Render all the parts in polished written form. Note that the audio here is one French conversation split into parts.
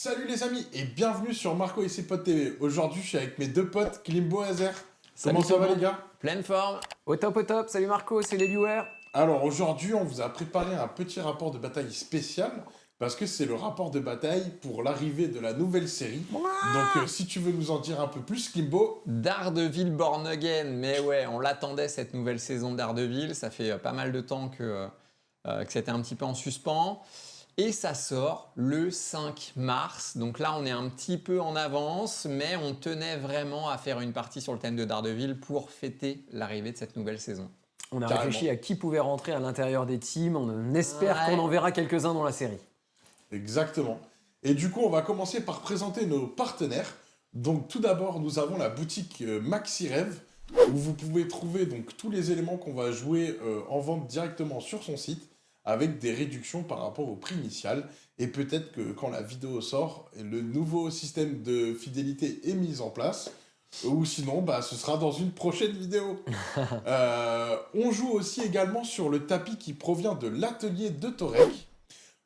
Salut les amis et bienvenue sur Marco et ses potes TV. Aujourd'hui je suis avec mes deux potes Klimbo et Azer. Comment ça va les gars? Pleine forme. Au top, salut Marco, c'est les viewers. Alors aujourd'hui on vous a préparé un petit rapport de bataille spécial parce que c'est le rapport de bataille pour l'arrivée de la nouvelle série. Donc si tu veux nous en dire un peu plus Klimbo. Daredevil Born Again. Mais ouais, on l'attendait cette nouvelle saison de Daredevil. Ça fait pas mal de temps que c'était un petit peu en suspens. Et ça sort le 5 mars. Donc là, on est un petit peu en avance, mais on tenait vraiment à faire une partie sur le thème de Daredevil pour fêter l'arrivée de cette nouvelle saison. On a Carrément. réfléchi à qui pouvait rentrer à l'intérieur des teams. On espère Ouais. qu'on en verra quelques-uns dans la série. Exactement. Et du coup on va commencer par présenter nos partenaires. Donc tout d'abord nous avons la boutique Maxi Rêve où vous pouvez trouver donc tous les éléments qu'on va jouer en vente directement sur son site, avec des réductions par rapport au prix initial. Et peut-être que quand la vidéo sort, le nouveau système de fidélité est mis en place. Ou sinon, ce sera dans une prochaine vidéo. On joue aussi également sur le tapis qui provient de l'atelier de Torek.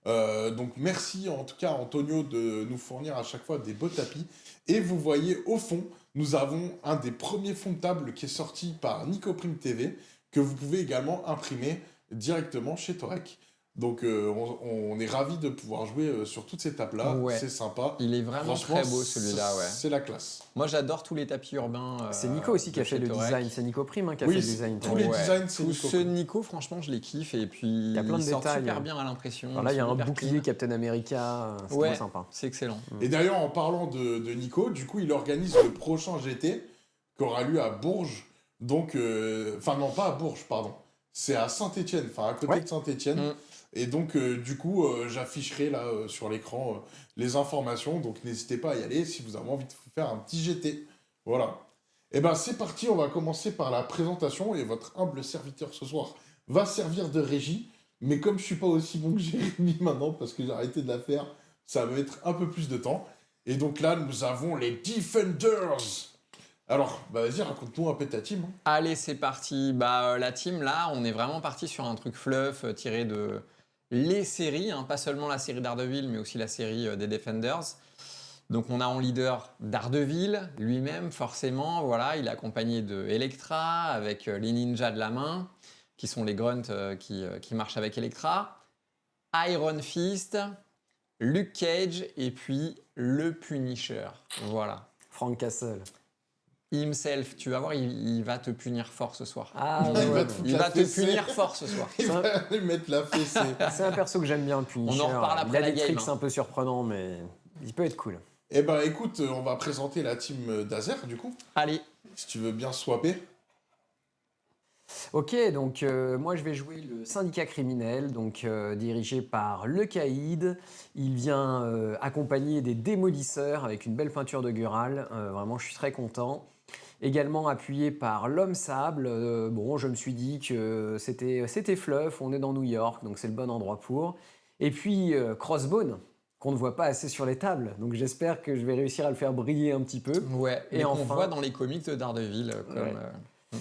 Donc merci en tout cas Antonio de nous fournir à chaque fois des beaux tapis. Et vous voyez au fond, nous avons un des premiers fonds de table qui est sorti par Nico Prime TV, que vous pouvez également imprimer directement chez Torek. Donc on est ravis de pouvoir jouer sur toutes ces tables-là, Ouais. c'est sympa. Il est vraiment Franchement, très beau celui-là, ouais. C'est la classe. Moi, j'adore tous les tapis urbains. C'est Nico aussi qui de a fait chez le Torek. design. C'est Nico Prime qui a Oui, fait le design. tous les designs, c'est Tous Nico. ceux de Nico, franchement, je les kiffe. Et puis, y a plein de ils sortent détails, super hein. bien à l'impression. Alors là, il y a ils sont un hyper bouclier clean. Captain America. C'est Ouais, très sympa. c'est excellent. Et d'ailleurs, en parlant de Nico, du coup, il organise le prochain GT qui aura lieu à Bourges. Donc, enfin non, pas à Bourges, pardon. C'est à Saint-Étienne, enfin à côté Ouais. de Saint-Étienne. Mm. Et donc, du coup, j'afficherai là sur l'écran les informations. Donc, n'hésitez pas à y aller si vous avez envie de vous faire un petit GT. Voilà. Et ben, c'est parti. On va commencer par la présentation. Et votre humble serviteur ce soir va servir de régie. Mais comme je suis pas aussi bon que Jérémy maintenant, parce que j'ai arrêté de la faire, ça va mettre un peu plus de temps. Et donc là, nous avons les Defenders. Alors, vas-y, raconte-nous un peu ta team. Allez, c'est parti. La team, là, on est vraiment parti sur un truc fluff tiré de les séries, hein, pas seulement la série Daredevil, mais aussi la série des Defenders. Donc, on a en leader Daredevil, lui-même, forcément. Voilà, il est accompagné de Elektra, avec les ninjas de la main, qui sont les grunts qui marchent avec Elektra. Iron Fist, Luke Cage, et puis le Punisher. Voilà. Frank Castle. Himself, tu vas voir, il va te punir fort ce soir. Ah Il va ouais, te foutre Il la va te fessée. punir fort ce soir. Il va lui mettre la fessée. c'est un perso que j'aime bien, le Punisher. On en reparle après il a la des game, tricks hein. un peu surprenants, mais il peut être cool. Eh ben, écoute, on va présenter la team d'Azer, du coup. Allez, Si tu veux bien swapper. Ok, donc moi je vais jouer le syndicat criminel, donc dirigé par le Caïd. Il vient accompagné des démolisseurs avec une belle peinture de Gural. Vraiment, je suis très content. Également appuyé par l'homme sable. Bon, je me suis dit que c'était fluff, on est dans New York, donc c'est le bon endroit pour. Et puis Crossbone, qu'on ne voit pas assez sur les tables. Donc j'espère que je vais réussir à le faire briller un petit peu. ouais, Et et on enfin- voit dans les comics de Daredevil comme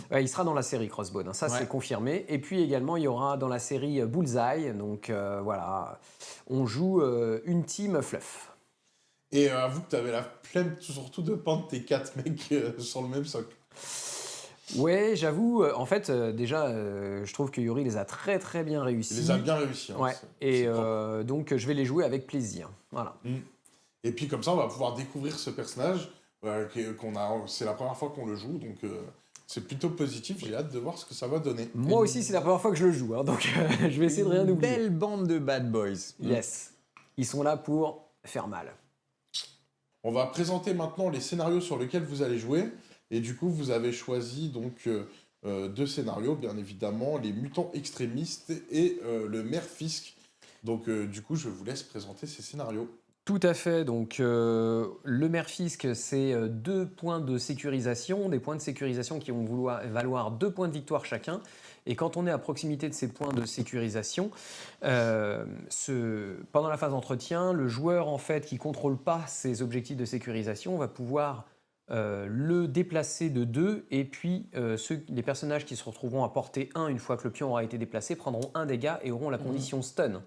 Ouais. Il sera dans la série Crossbone, hein, ça Ouais. c'est confirmé. Et puis également, il y aura dans la série Bullseye. Donc voilà, on joue une team fluff. Et avoue que t'avais la flemme surtout de peindre tes 4 mecs sur le même socle. Ouais, j'avoue, en fait, déjà, je trouve que Yuri les a très très bien réussis. Il les a bien réussi. Hein, Ouais, c'est- et c'est propre. donc je vais les jouer avec plaisir. Voilà. Et puis comme ça, on va pouvoir découvrir ce personnage. C'est la première fois qu'on le joue, donc c'est plutôt positif. J'ai hâte de voir ce que ça va donner. Moi aussi, c'est la première fois que je le joue, hein, donc je vais essayer de rien une oublier. belle bande de bad boys. Yes. Ils sont là pour faire mal. On va présenter maintenant les scénarios sur lesquels vous allez jouer. Et du coup, vous avez choisi donc 2 scénarios, bien évidemment, les mutants extrémistes et le maire Fisk. Donc du coup, je vous laisse présenter ces scénarios. Tout à fait. Donc, le maire Fisk, c'est 2 points de sécurisation, des points de sécurisation qui vont valoir 2 points de victoire chacun. Et quand on est à proximité de ces points de sécurisation, pendant la phase d'entretien, le joueur en fait qui contrôle pas ces objectifs de sécurisation va pouvoir le déplacer de 2, et puis les personnages qui se retrouveront à portée 1 une fois que le pion aura été déplacé prendront 1 dégât et auront la condition stun.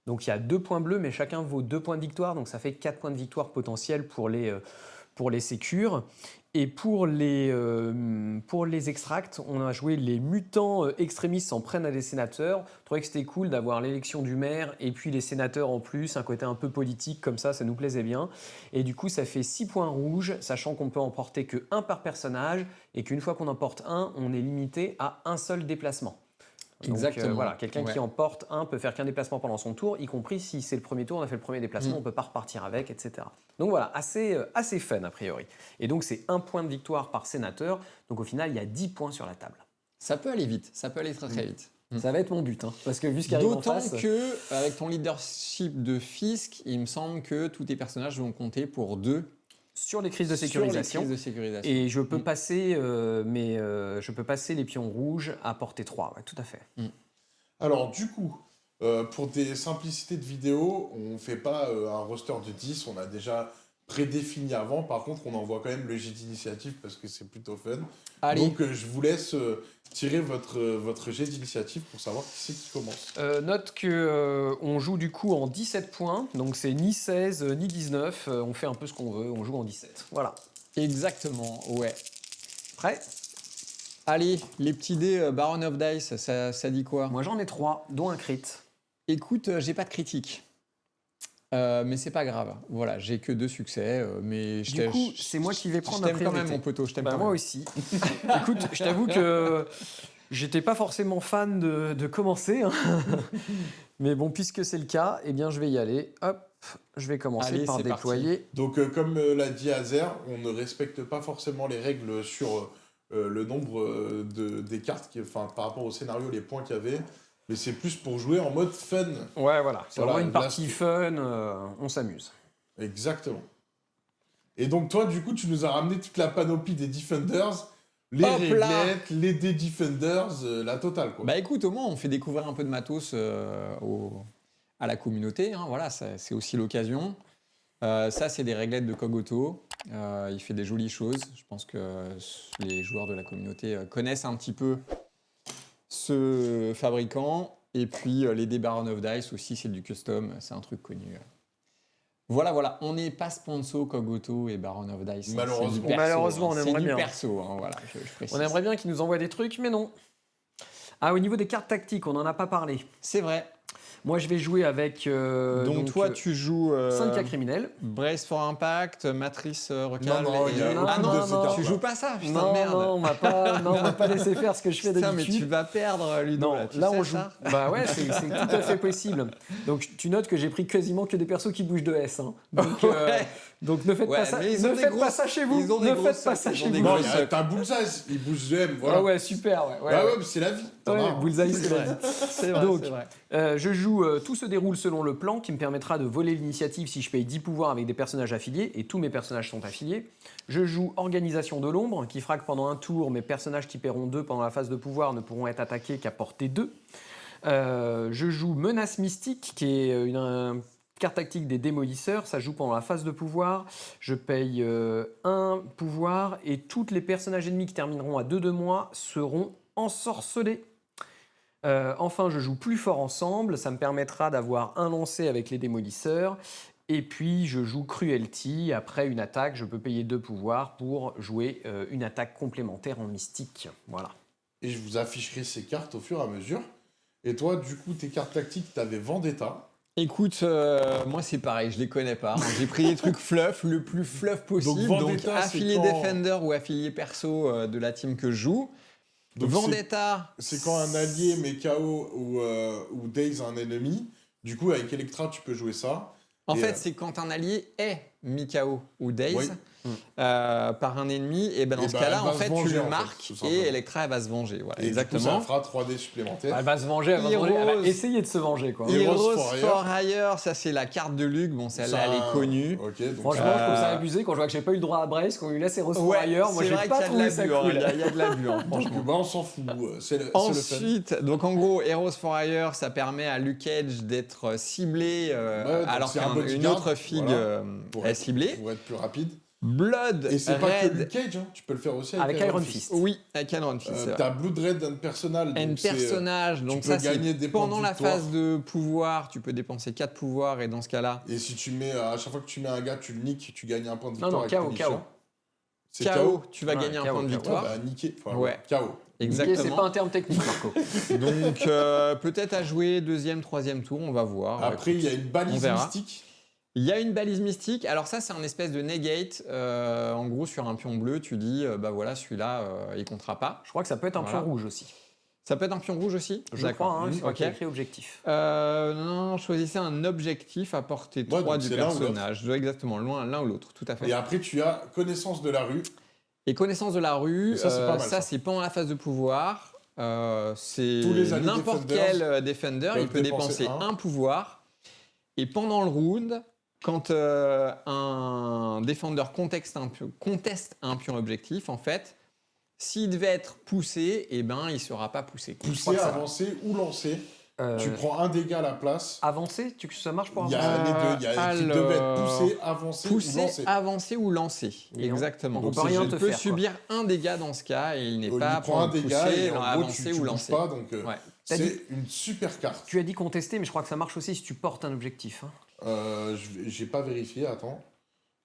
Donc il y a 2 points bleus, mais chacun vaut 2 points de victoire, donc ça fait 4 points de victoire potentiels pour les sécures. Et pour les extracts, on a joué les mutants extrémistes s'en prennent à des sénateurs. Je trouvais que c'était cool d'avoir l'élection du maire et puis les sénateurs en plus, un côté un peu politique comme ça nous plaisait bien. Et du coup, ça fait 6 points rouges, sachant qu'on peut en porter que 1 par personnage et qu'une fois qu'on en porte un, on est limité à un seul déplacement. Donc, Exactement. voilà, quelqu'un Ouais. qui en porte un peut faire qu'un déplacement pendant son tour, y compris si c'est le premier tour, on a fait le premier déplacement, on peut pas repartir avec, etc. Donc voilà, assez fun a priori. Et donc c'est 1 point de victoire par sénateur, donc au final il y a 10 points sur la table. Ça peut aller vite, ça peut aller très très vite. Ça va être mon but, parce que vu ce qui arrive en D'autant face... que, avec ton leadership de Fisk, il me semble que tous tes personnages vont compter pour 2 sur les crises de sur les sécurisation. crises de sécurisation. Et je peux passer, je peux passer les pions rouges à portée 3, ouais, tout à fait. Alors, du coup, pour des simplicités de vidéo, on ne fait pas un roster de 10, on a déjà prédéfini avant. Par contre, on envoie quand même le jet d'initiative parce que c'est plutôt fun. Allez. Donc, je vous laisse tirer votre jet d'initiative pour savoir qui c'est qui commence. Note que on joue du coup en 17 points, donc c'est ni 16 ni 19, on fait un peu ce qu'on veut, on joue en 17. Voilà. Exactement, ouais. Prêt? Allez, les petits dés Baron of Dice, ça dit quoi? Moi j'en ai 3, dont un crit. Écoute, j'ai pas de critique. Mais c'est pas grave. Voilà, j'ai que 2 succès. Mais Du coup, c'est moi qui vais prendre la la priorité. Je t'aime quand même, priorité. mon poteau. Je t'aime Bah, quand moi même. aussi. Écoute, je t'avoue que j'étais pas forcément fan de commencer. Hein. Mais bon, puisque c'est le cas, eh bien je vais y aller. Hop, je vais commencer Allez, par c'est déployer. Donc, comme l'a dit Azer, on ne respecte pas forcément les règles sur le nombre des cartes, par rapport au scénario, les points qu'il y avait. Mais c'est plus pour jouer en mode fun. Ouais, voilà. C'est Voilà, vraiment une là, partie c'est- fun, on s'amuse. Exactement. Et donc, toi, du coup, tu nous as ramené toute la panoplie des Defenders, les Hop là. réglettes, les Defenders, la totale, quoi. Bah écoute, au moins, on fait découvrir un peu de matos à la communauté. Hein, voilà, c'est aussi l'occasion. Ça, c'est des réglettes de Kogoto. Il fait des jolies choses. Je pense que les joueurs de la communauté connaissent un petit peu ce fabricant. Et puis, les dés Baron of Dice aussi, c'est du custom. C'est un truc connu. Voilà. On n'est pas sponsor Kogoto et Baron of Dice. Hein, Malheureusement. c'est du perso, Malheureusement, on hein, aimerait c'est bien. du perso, hein, voilà, je précise. On aimerait bien qu'ils nous envoient des trucs, mais non. Ah, au niveau des cartes tactiques, on n'en a pas parlé. C'est vrai. Moi, je vais jouer avec... Donc, toi, tu joues... syndicat criminel. Brace for Impact, Matrice Recal... Non, il y a et- aucune Ah de non, ces cartes-là. tu joues pas ça, putain, Non, merde. on m'a pas laissé faire ce que je fais Putain, mais d'habitude. tu vas perdre, Ludo, Non, là, tu là sais on joue. ça Bah ouais, c'est tout à fait possible. Donc tu notes que j'ai pris quasiment que des persos qui bougent de S. Hein. Donc, Ouais. donc ne faites Ouais, pas ça. mais ils Ne ont des faites pas grosses- ça chez vous. ils ont des Ne grosses faites pas ça sacs, ils chez ont des vous. Non, grosses- t'as Bullseye, il bouge de M, voilà. Ah ouais, super. Ouais, Bah ouais, mais c'est la vie. t'en as Ouais, un. Bullseye, c'est la vie. C'est vrai, Donc, c'est vrai. Je joue tout se déroule selon le plan qui me permettra de voler l'initiative si je paye 10 pouvoirs avec des personnages affiliés, et tous mes personnages sont affiliés. Je joue organisation de l'ombre qui fera que pendant un tour, mes personnages qui paieront 2 pendant la phase de pouvoir ne pourront être attaqués qu'à portée 2. Je joue menace mystique qui est une carte tactique des démolisseurs, ça joue pendant la phase de pouvoir. Je paye 1 pouvoir et tous les personnages ennemis qui termineront à 2 de moi seront ensorcelés. Enfin, je joue plus fort ensemble, ça me permettra d'avoir un lancer avec les démolisseurs. Et puis, je joue Cruelty. Après une attaque, je peux payer 2 pouvoirs pour jouer une attaque complémentaire en mystique. Voilà. Et je vous afficherai ces cartes au fur et à mesure. Et toi, du coup, tes cartes tactiques, t'avais Vendetta. Écoute, moi c'est pareil, je les connais pas. Hein. J'ai pris des trucs fluff, le plus fluff possible. Donc, Donc, Vendetta, c'est affilié quand- Defender ou affilié perso de la team que je joue. Donc, Vendetta. C'est quand un allié met KO ou Daze un ennemi. Du coup, avec Electra, tu peux jouer ça. En Et, fait, c'est quand un allié est Mikao ou Daze Oui. par un ennemi, et ben dans Et ce ben, cas-là, elle va en se fait, venger, tu le en fait, marques tout et simplement. Electra elle va se venger. Voilà, Et exactement. du coup, ça fera 3D supplémentaires. Elle va se venger, elle va, se venger, elle va Heroes. essayer de se venger. Quoi. Et- Heroes Heroes for for Hire, ça c'est la carte de Luc. Bon, celle-là, Ça- elle est connue. Ok, donc Franchement, je trouve ça abusé quand je vois que j'ai pas eu le droit à Brace, qu'on lui laisse Heroes for Hire. Moi, c'est j'ai vrai pas qu'il y a de trouvé la ça bu, hein, cool. il y a de la bu, hein, donc, franchement. bah, on s'en fout. C'est le fun. Ensuite, donc en gros, Heroes for Hire, ça permet à Luke Cage d'être ciblé donc alors c'est un qu'une bodyguard, autre figue voilà, pour est être- ciblée. Pour être plus rapide. Blood Et c'est pas que Red. Luke Cage, hein. Tu peux le faire aussi Avec Iron Fist. Oui, avec Iron Fist. c'est vrai. T'as Blood Red and Personal. Un donc c'est, personnage, donc peux ça gagner c'est des points pendant de la victoire. phase de pouvoir, tu peux dépenser 4 pouvoirs et dans ce cas-là, Et si tu mets, à chaque fois que tu mets un gars, tu le niques, tu gagnes un point de Non, victoire. non, avec KO, Punisher. KO. C'est KO, tu vas Ouais, gagner un KO, point de KO. Ouais, victoire. bah niqué. Enfin, Ouais. KO. Exactement. C'est pas Exactement. un terme technique, Marco. Donc peut-être à jouer deuxième, troisième tour, on va voir. Après, il y a une on balise verra. mystique. Il y a une balise mystique. Alors ça, c'est un espèce de negate. En gros, sur un pion bleu, tu dis, bah voilà, celui-là, il comptera pas. Je crois que ça peut être un Voilà. pion rouge aussi. Ça peut être un pion rouge aussi. Je crois, hein, je crois Ok. qu'il y a écrit objectif. Non, choisissez un objectif à portée 3 donc du c'est l'un ou l'autre. personnage. Exactement, l'un ou l'autre, tout à fait. Et après, tu as connaissance de la rue. Et connaissance de la rue, Et ça, c'est pas mal, ça. c'est pendant la phase de pouvoir. C'est Tous les alliés n'importe Defenders quel Defender, il peuvent peut dépenser dépenser un. un pouvoir. Et pendant le round, quand un Defender conteste un pion objectif, en fait, s'il devait être poussé, eh ben, il ne sera pas poussé. Je crois Pousser, que ça- avancer ou lancer. Euh, Tu prends un dégât à la place. Avancer, ça marche pour Il y avancer a les deux. Il y a qui alors, devait être poussé, avancer ou Pousser, lancer. avancer ou lancer. Et on- Exactement. on peut rien il te peut faire, subir un dégât dans ce cas et il n'est Il pas prend un dégât poussé, et en gros, avancer tu ou bouges lancer. pas. Donc, Ouais. T'as dit- c'est une super carte. Tu as dit contester, mais je crois que ça marche aussi si tu portes un objectif. Hein. J'ai pas vérifié, attends.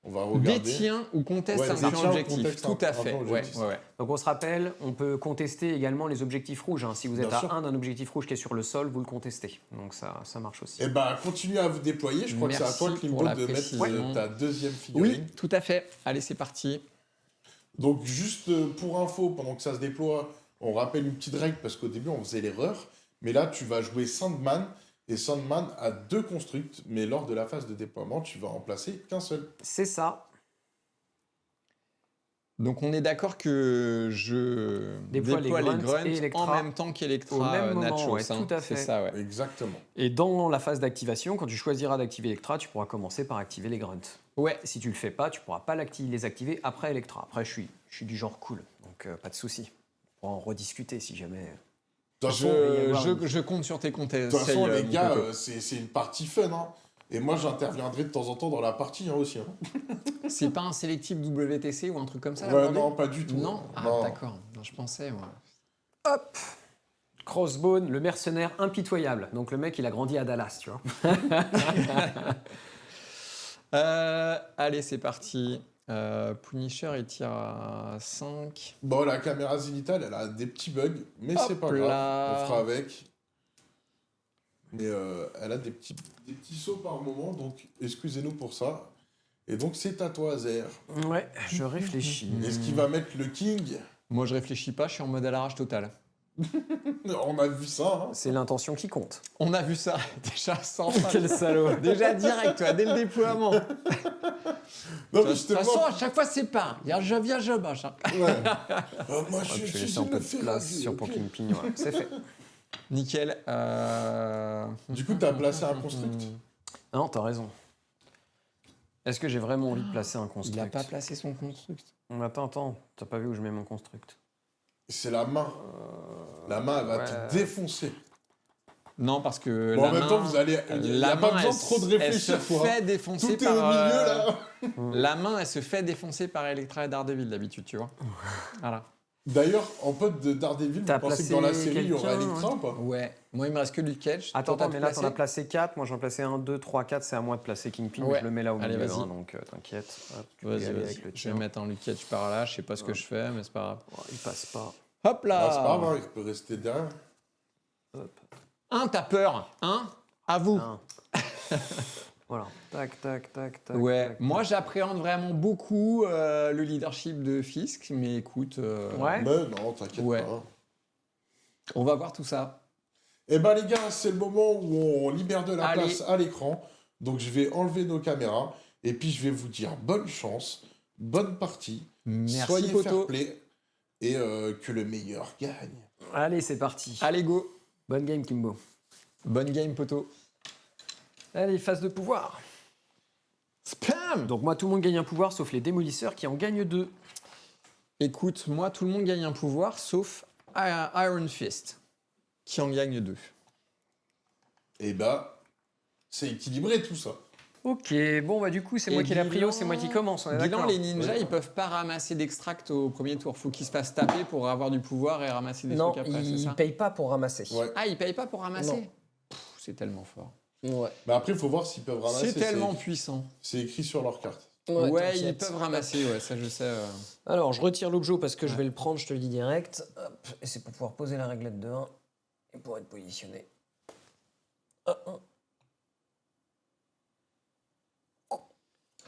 On va regarder. Détient ou conteste Ouais, un détient pion ou objectif. conteste Tout un à fait. pion Ouais, objectif. ouais, ouais. Donc on se rappelle, on peut contester également les objectifs rouges. Hein. Si vous êtes Bien à sûr. 1 d'un objectif rouge qui est sur le sol, vous le contestez. Donc ça marche aussi. Eh ben, continuez à vous déployer. Je crois que c'est à toi, Merci Klimbo, pour la de mettre précision. ta deuxième figurine. Oui, tout à fait. Allez, c'est parti. Donc, juste pour info, pendant que ça se déploie, on rappelle une petite règle parce qu'au début, on faisait l'erreur. Mais là, tu vas jouer Sandman. Et Sandman a 2 constructs. Mais lors de la phase de déploiement, tu vas en placer qu'un seul. C'est ça. Donc on est d'accord que je Déploie déploie les les grunts grunts et Electra en même temps qu'Electra au même moment, Nachos. ouais, tout à fait. C'est ça, ouais. Exactement. Et dans la phase d'activation, quand tu choisiras d'activer Electra, tu pourras commencer par activer les grunts. Ouais, Si tu le fais pas, tu pourras pas les activer après Electra. Après, je suis du genre cool, donc pas de souci. On pourra en rediscuter si jamais. De toute façon, je compte sur tes conseils. de toute façon, les mon gars, coco. c'est une partie fun. Hein. Et moi, j'interviendrai de temps en temps dans la partie hein, aussi. Hein. C'est pas un sélectif WTC ou un truc comme ça là, Ouais, bordel non, pas du tout. Non. Ah, Non. d'accord. Non, je pensais, moi. Hop, Crossbone, le mercenaire impitoyable. Donc le mec, il a grandi à Dallas, tu vois. Allez, c'est parti. Punisher, il tire à 5. Bon, la caméra zénitale, elle a des petits bugs, mais Hop c'est pas là. grave. On fera avec. Mais elle a des petits sauts par moment, donc excusez-nous pour ça. Et donc, c'est à toi, Zer. Ouais, je réfléchis. Est-ce qu'il va mettre le King? Moi, je réfléchis pas, je suis en mode à l'arrache totale. On a vu ça. Hein. C'est l'intention qui compte. On a vu ça déjà sans Quel salaud. Déjà direct, toi, dès le déploiement. Non, mais De je te toute façon, vois. à chaque fois, c'est pas. Il y a je viens, je bâche. Hein. Ouais. Moi, Ouais, je je vais suis laisser un peu une de ferraille, place sur ok. pour Kingpin. Ouais. C'est fait. Nickel. Du coup, t'as placé un construct. Non, t'as raison. Est-ce que j'ai vraiment envie de placer un construct? Il a pas placé son construct. Attends. T'as pas vu où je mets mon construct? C'est la main. La main, elle va ouais. te défoncer. Non, parce que Bon, la en même main, temps, vous allez. Il n'y a pas besoin de trop de réfléchir, Elle se quoi. fait défoncer Tout est par. au milieu, là. La main, elle se fait défoncer par Electra et Daredevil d'habitude, tu vois. Voilà. D'ailleurs, en pote de Daredevil, T'as vous pensez que placé dans la série, il y aura quelqu'un, Electra ou pas? Ouais. Moi, il me reste que Luke Cage. Attends, Toi, t'as mais tout là, t'en as placé placé 4. Moi, j'en plaçais 1, 2, 3, 4. C'est à moi de placer Kingpin. Ouais. Je le mets là au Allez, milieu. vas-y. Hein, donc, t'inquiète. Hop, tu peux y Vas-y, aller vas-y. avec le Je tien. vais mettre un Luke Cage par là. Je sais pas ce que je fais, mais c'est pas grave. Oh, il passe pas. Hop là. Bah, c'est pas grave, hein, il peut rester derrière. Hop. T'as peur. À vous. Un. Voilà. Tac, tac, tac, tac. Ouais, tac, moi tac. j'appréhende vraiment beaucoup le leadership de Fisk, mais écoute, Ouais. Mais non, t'inquiète Ouais. pas. on va voir tout ça. Eh ben les gars, c'est le moment où on libère de la Allez. place à l'écran. Donc je vais enlever nos caméras et puis je vais vous dire bonne chance, bonne partie, Merci soyez fair Poto. play et que le meilleur gagne. Allez, c'est parti. Allez go. Bonne game, Kimbo. Bonne game Poto. Allez, phase de pouvoir. Spam. Donc, moi, tout le monde gagne un pouvoir sauf les démolisseurs qui en gagnent 2. Écoute, moi tout le monde gagne un pouvoir sauf Iron Fist, qui en gagne 2. Eh ben, c'est équilibré tout ça. Ok, bon bah du coup c'est moi Et qui ai la prio, bilan- c'est moi qui commence, on est Bilan, d'accord. les ninjas, ils peuvent pas ramasser d'extract au premier tour. Faut qu'ils se fassent taper pour avoir du pouvoir et ramasser des Non, trucs après, c'est ils ça payent pas pour ramasser. Ouais. Ah, ils payent pas pour ramasser Non. C'est tellement fort. Ouais. Mais après, il faut voir s'ils peuvent ramasser. C'est tellement puissant. C'est écrit sur leur carte. Ouais, ils t'inquiète. peuvent ramasser, ouais, ça je sais. Alors, je retire l'objet parce que je Ouais. vais le prendre, je te le dis direct. Hop, et c'est pour pouvoir poser la réglette de 1 et pour être positionné. Ah,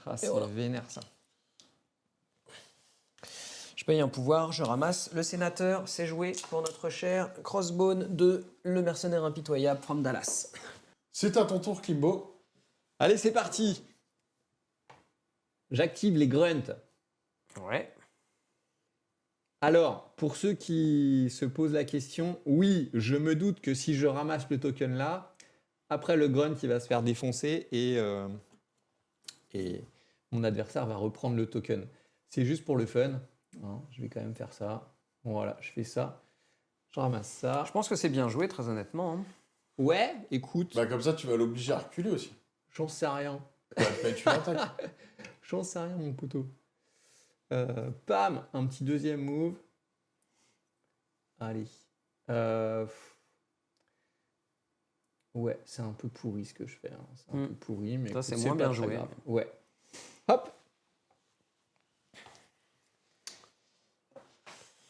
Ah, c'est voilà. vénère ça. Je paye un pouvoir, je ramasse. Le sénateur, c'est joué pour notre cher Crossbone de Le Mercenaire Impitoyable from Dallas. C'est à ton tour, Kimbo. Allez, c'est parti. J'active les grunts. Ouais. Alors, pour ceux qui se posent la question, oui, je me doute que si je ramasse le token là, après le grunt il va se faire défoncer et mon adversaire va reprendre le token. C'est juste pour le fun. Hein, je vais quand même faire ça. Voilà, je fais ça. Je ramasse ça. Je pense que c'est bien joué, très honnêtement. Hein. Ouais, écoute, Bah, comme ça, tu vas l'obliger à reculer aussi. j'en sais rien. Tu vas te mettre une attaque. J'en sais rien, mon poteau. Pam, un petit deuxième move. Allez. Ouais, c'est un peu pourri ce que je fais. Hein. C'est un peu pourri, mais Ça, écoute, c'est c'est moins pas bien très joué. grave. Ouais. Hop.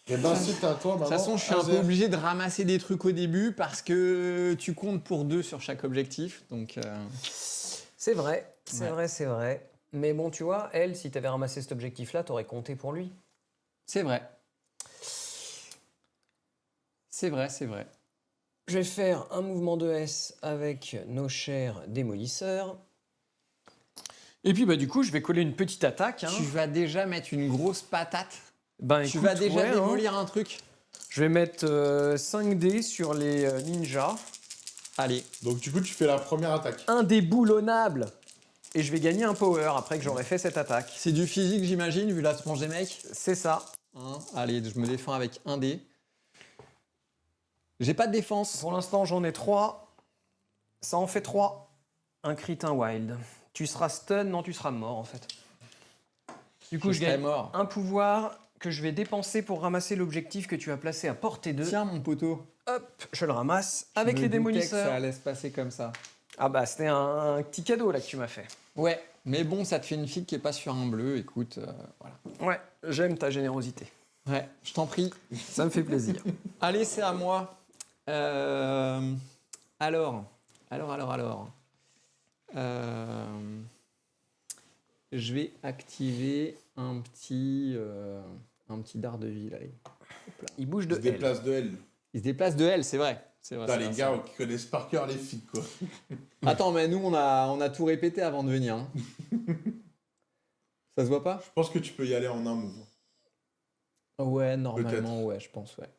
Et ben, c'est à toi De maintenant. toute façon, je suis un peu Azer. obligé de ramasser des trucs au début parce que tu comptes pour 2 sur chaque objectif. Donc, C'est vrai, c'est Ouais. vrai, c'est vrai. Mais bon, tu vois, elle, si t'avais ramassé cet objectif-là, t'aurais compté pour lui. c'est vrai. C'est vrai, c'est vrai. Je vais faire un mouvement de S avec nos chers démolisseurs. Et puis, bah, du coup, je vais coller une petite attaque. Hein. Tu vas déjà mettre une grosse patate. Ben, Tu écoute, vas déjà ouais, hein. démolir un truc. Je vais mettre 5 dés sur les ninjas. Allez. Donc, du coup, tu fais la première attaque. Indéboulonnable. Et je vais gagner un power après que j'aurai fait cette attaque. C'est du physique, j'imagine, vu la tronche des mecs. C'est ça. Hein, allez, je me défends avec un dé. J'ai pas de défense. Pour l'instant, j'en ai 3. Ça en fait 3. Un crit, un wild. Tu seras stun, non, tu seras mort en fait. Du coup, je serai gagne mort. un pouvoir que je vais dépenser pour ramasser l'objectif que tu as placé à portée de. Tiens, mon poteau. Hop, je le ramasse avec Je les me doutais que démolisseurs. ça allait se passer comme ça. Ah bah, c'était un petit cadeau là que tu m'as fait. Ouais, mais bon, ça te fait une fille qui est pas sur un bleu. Écoute, voilà. Ouais, j'aime ta générosité. Ouais, je t'en prie. Ça me fait plaisir. Allez, c'est à moi. Alors. Je vais activer un petit Daredevil. Allez. Hop là. Il bouge Il de se L. déplace de elle. Il se déplace de L, c'est vrai. C'est vrai. Putain, c'est les vrai, gars c'est vrai. qui connaissent par cœur les filles, quoi. Attends, mais nous, on a tout répété avant de venir. Hein. Ça se voit pas? Je pense que tu peux y aller en un move. Ouais, normalement, ouais, je pense, ouais.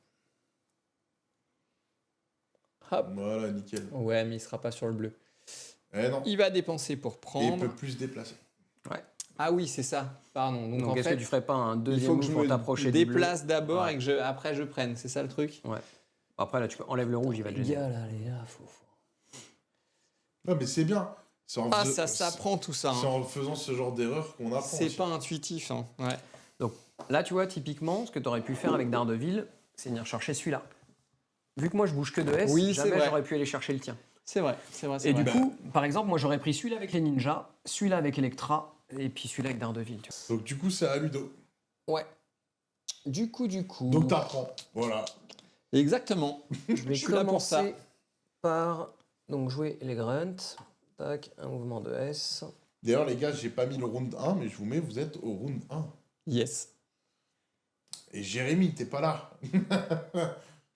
Hop. Voilà, nickel. Ouais, mais il sera pas sur le bleu. Eh non. Il va dépenser pour Et il prendre. peut plus se déplacer. Ah oui, c'est ça. Pardon. Donc, Donc, en est-ce fait, que tu ferais pas un il deuxième faut que move je pour me t'approcher du bleu? déplace d'abord Ouais. et que après je prenne. C'est ça le truc? Ouais. Après, là, tu enlèves le rouge, il va te gêner. là, les gars, faut. Non, mais c'est bien. C'est en Ah, fais- ça s'apprend tout ça. C'est hein. en faisant ce genre d'erreur qu'on apprend. C'est aussi. pas intuitif. Hein. Ouais. Donc là, tu vois, typiquement, ce que tu aurais pu faire avec Daredevil, c'est venir chercher celui-là. Vu que moi, je bouge que de S, Oui, c'est jamais vrai. j'aurais pu aller chercher le tien. C'est vrai. C'est vrai. Et du vrai. coup, par exemple, moi, j'aurais pris celui-là avec les ninjas, celui-là avec Electra, et puis celui-là avec Daredevil. Tu Donc, du coup, c'est à Ludo. vois. Ouais. Du coup. Donc, t'apprends. Voilà. Exactement. je vais je suis là pour ça. commencer par donc, jouer les grunts. Tac, un mouvement de S. D'ailleurs, les gars, j'ai pas mis le round 1, mais je vous mets, vous êtes au round 1. Yes. Et Jérémy, t'es pas là.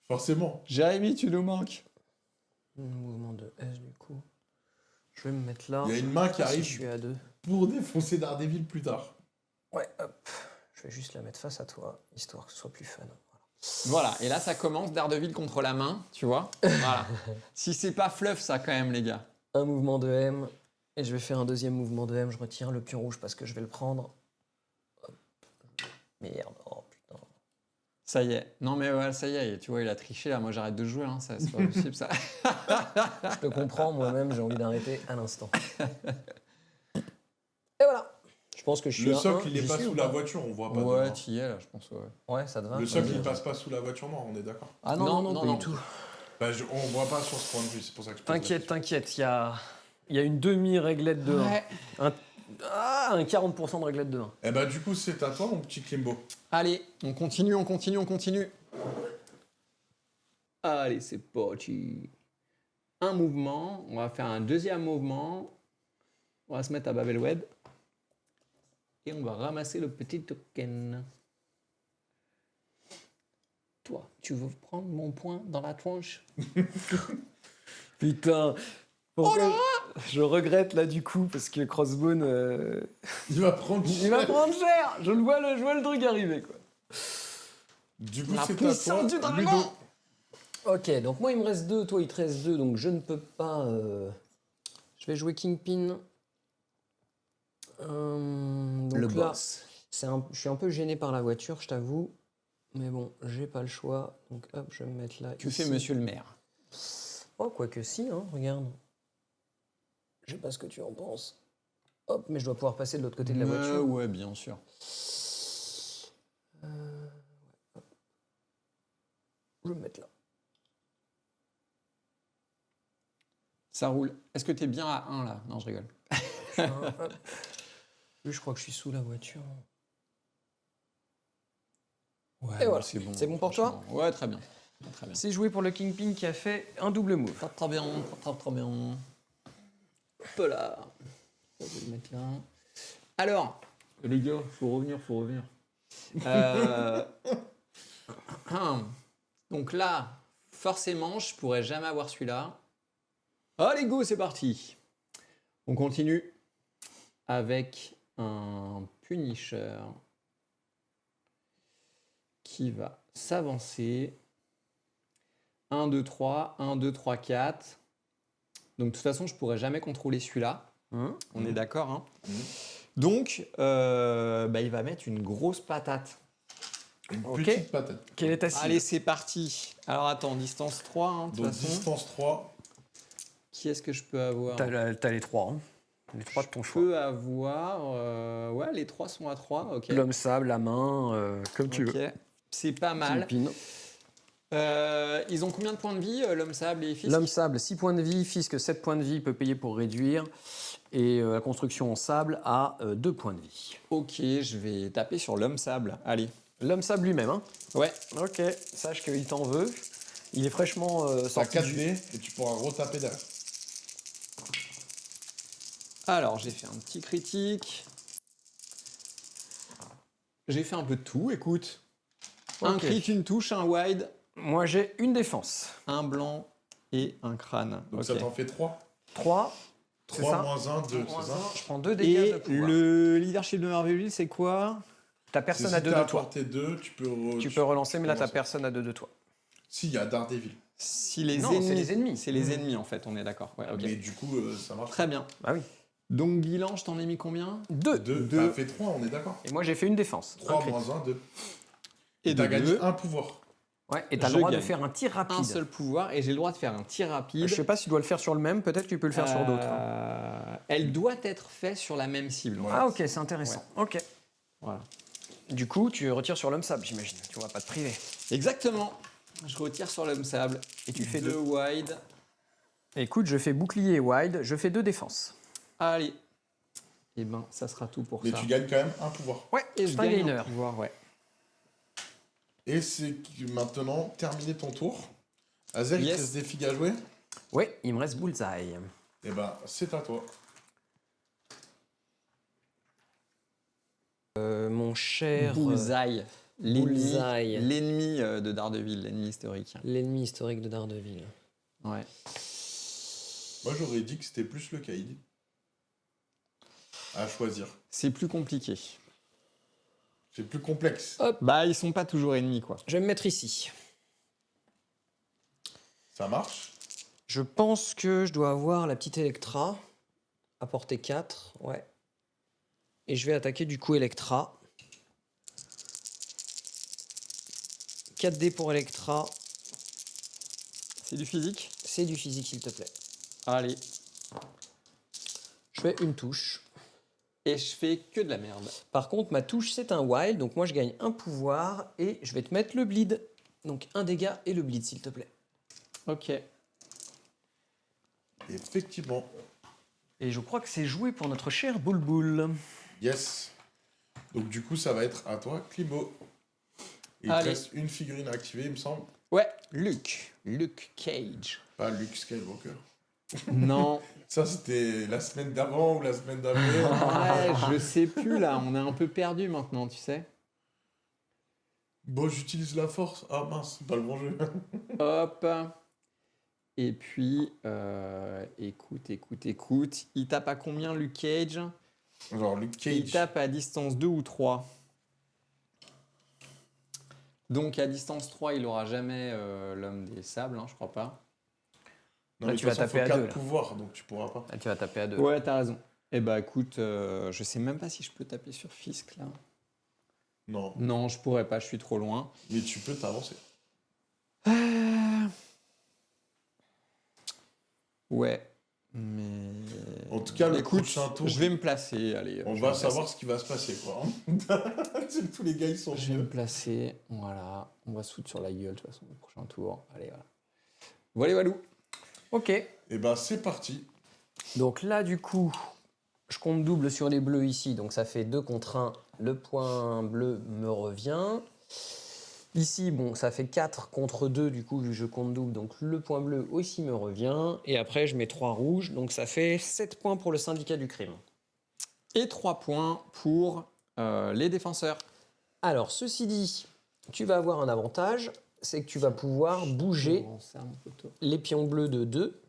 Forcément. Jérémy, tu nous manques. Un mouvement de S, du coup. Je vais me mettre là. Il y a une main qui Si arrive je suis à 2. pour défoncer Daredevil plus tard. Ouais, hop. Je vais juste la mettre face à toi, histoire que ce soit plus fun. Voilà. Et là, ça commence Daredevil contre la main, tu vois. Voilà. Si c'est pas fluff, ça quand même, les gars. Un mouvement de M, et je vais faire un deuxième mouvement de M. Je retire le pion rouge parce que je vais le prendre. Hop. Merde, oh putain. Ça y est. Non, mais ouais, ça y est. Tu vois, il a triché là. Moi, j'arrête de jouer. Hein. C'est pas possible, ça. Je te comprends, moi-même, j'ai envie d'arrêter à l'instant. pense que je suis Le à socle, un, il est j'y pas suis sous ou la pas voiture, on voit pas. Ouais, dedans. t'y es là, je pense. Ouais. Ouais, ça te va. Le socle, Vas-y. il passe pas sous la voiture noire, on est d'accord. Ah non, Non, non, non, non, pas non. du tout. Bah, on voit pas sur ce point de vue, c'est pour ça que je pose la T'inquiète, question. t'inquiète, il y a une demi-réglette de 1. Ouais. Un 40% de réglette de 1. Eh bah, du coup, c'est à toi, mon petit Klimbo. Allez, on continue, on continue, on continue. Allez, c'est parti. Un mouvement, on va faire un deuxième mouvement. On va se mettre à Babelwed. Et on va ramasser le petit token. Toi, tu veux prendre mon point dans la tronche? Putain. Pourquoi je regrette là du coup parce que Crossbone Il va prendre. il va prendre cher. Je vois le truc arriver quoi. Du coup, La c'est à puissance toi, du dragon. Ludo. Ok, donc moi il me reste 2, toi il te reste 2, donc je ne peux pas. Je vais jouer Kingpin. Donc Le là, boss. je suis un peu gêné par la voiture, je t'avoue. Mais bon, j'ai pas le choix. Donc hop, je vais me mettre là. Tu ici. fais monsieur le maire. Oh, quoique si, hein, regarde. Je sais pas ce que tu en penses. Hop, mais je dois pouvoir passer de l'autre côté de la voiture. Ouais, bien sûr. Hop. Je vais me mettre là. Ça roule. Est-ce que t'es bien à 1 là? Non, je rigole. Hop. Lui, je crois que je suis sous la voiture. Ouais, Et voilà. c'est bon. C'est bon pour toi? franchement. Ouais, très bien. Très bien. C'est joué pour le Kingpin qui a fait un double move. Très bien, très bien. Hop là. On va le mettre là. Alors, les gars, faut revenir. Donc là, forcément, je pourrais jamais avoir celui-là. Allez, go, c'est parti. On continue avec un Punisher qui va s'avancer. 1, 2, 3, 1, 2, 3, 4. Donc de toute façon, je pourrais jamais contrôler celui-là. On est d'accord, hein. Donc, il va mettre une grosse patate. Une Ok. petite patate. Quelle est ta cible? Allez, c'est parti. Alors attends, distance 3, hein, de toute Donc, façon. distance 3. Qui est-ce que je peux avoir? T'as les 3. Hein. Les 3 de ton Je choix. peux avoir... ouais, les 3 sont à 3, ok. L'homme sable, la main, comme tu Ok. veux. C'est pas mal. Kingpin. Ils ont combien de points de vie, l'homme sable et Fisk? L'homme sable, 6 points de vie. Fisk, 7 points de vie, il peut payer pour réduire. Et la construction en sable a 2 points de vie. Ok, je vais taper sur l'homme sable. Allez. L'homme sable lui-même, hein. Ouais. Ok, sache qu'il t'en veut. Il est fraîchement T'as sorti 4 du... dés et tu pourras retaper derrière. Alors, j'ai fait un petit critique. J'ai fait un peu de tout, écoute. Un Ok. crit, une touche, un wide, Moi, j'ai une défense. un blanc et un crâne. Donc Ok. ça t'en fait 3. 3. 3 moins 1, 2, c'est ça? Je prends 2 dégâts Et de pouvoir. le leadership de Marvel, c'est quoi? Ta personne Si a 2 t'as de toi. apporté 2, tu peux... Tu peux relancer, mais là, ta relancer. personne a 2 de toi. Si, il y a Daredevil. Si les Non, ennemis. c'est les ennemis. C'est les ennemis, en fait, on est d'accord. Ouais, ok. Mais du coup, ça marche. Très bien. Ah oui. Donc, bilan, je t'en ai mis combien? 2. 2, Deux. t'as fait 3, on est d'accord. Et moi, j'ai fait une défense. 3 Un crit. moins 1, 2. Et Et t'as de gagné deux. 1 pouvoir. Ouais, et t'as le Je droit de gagne. faire un tir rapide. Un seul pouvoir et j'ai le droit de faire un tir rapide. Je sais pas si tu dois le faire sur le même, peut-être que tu peux le faire sur d'autres. Elle doit être faite sur la même cible. Ouais. Ah ok, c'est intéressant. Ok. Voilà. Du coup, tu retires sur l'homme sable, j'imagine. Tu vas pas te priver. Exactement. Je retire sur l'homme sable. Et tu fais 2 2. wide. Écoute, je fais bouclier et wide, je fais 2 défenses. Allez. Et ben, ça sera tout pour Mais ça. tu gagnes quand même 1 pouvoir. Ouais, Et je c'est un gagne gainer. un pouvoir, ouais. Et c'est maintenant terminé ton tour. Azel, il Yes. te reste des figues à jouer. Ouais, il me reste bullseye. Et ben, c'est à toi. Mon cher... Bullseye. Bullseye. L'ennemi de Daredevil, l'ennemi historique. L'ennemi historique de Daredevil. Ouais. Moi, j'aurais dit que c'était plus le Caïd. À choisir. C'est plus compliqué. C'est plus complexe. Bah, ils sont pas toujours ennemis, quoi. Je vais me mettre ici. Ça marche. Je pense que je dois avoir la petite Electra. À portée 4, ouais. Et je vais attaquer du coup Electra. 4 dés pour Electra. C'est du physique? C'est du physique, s'il te plaît. Allez. Je fais une touche. Et je fais que de la merde. Par contre, ma touche, c'est un wild, donc moi, je gagne un pouvoir et je vais te mettre le bleed. Donc, un dégât et le bleed, s'il te plaît. Ok. Effectivement. Et je crois que c'est joué pour notre cher Boulboul. Yes. Donc du coup, ça va être à toi, Climo. Il te Allez. reste une figurine à activer, il me semble. Ouais, Luke Cage. Pas Luke Skywalker. Non. Ça, c'était la semaine d'avant ou la semaine d'après. Ouais, je sais plus là, on est un peu perdu maintenant, tu sais. Bon, j'utilise la force. Ah mince, c'est pas le bon jeu. Hop. Et puis, écoute. Il tape à combien, Luke Cage? Genre Luke Il Cage. tape à distance 2 ou 3. Donc à distance 3, il aura jamais l'homme des sables, hein, je crois pas. Non, Là, mais tu de toute vas façon, taper faut à 4 2, là. pouvoirs, donc tu pourras pas. Ah, tu vas taper à 2. Ouais, t'as raison. Eh bah écoute, je sais même pas si je peux taper sur Fisk là. Non, Non, je pourrais pas, je suis trop loin. mais tu peux t'avancer. Ouais, mais... En tout cas, le écoute, prochain tour, je vais me placer, allez. on je va vais me savoir placer. ce qui va se passer, quoi. Tous les gars, ils sont Je vais me vieux. placer, voilà. On va se foutre sur la gueule de toute façon, le prochain tour. Allez, voilà. Walou. Ok. Et ben, c'est parti. Donc là, du coup, je compte double sur les bleus ici. Donc ça fait 2 contre 1. Le point bleu me revient. Ici, bon, ça fait 4 contre 2, du coup, vu que je compte double. Donc le point bleu aussi me revient. Et après, je mets 3 rouges. Donc ça fait 7 points pour le syndicat du crime. Et 3 points pour les défenseurs. Alors, ceci dit, tu vas avoir un avantage. C'est que tu vas pouvoir bouger On serre mon poteau. les pions bleus de 2.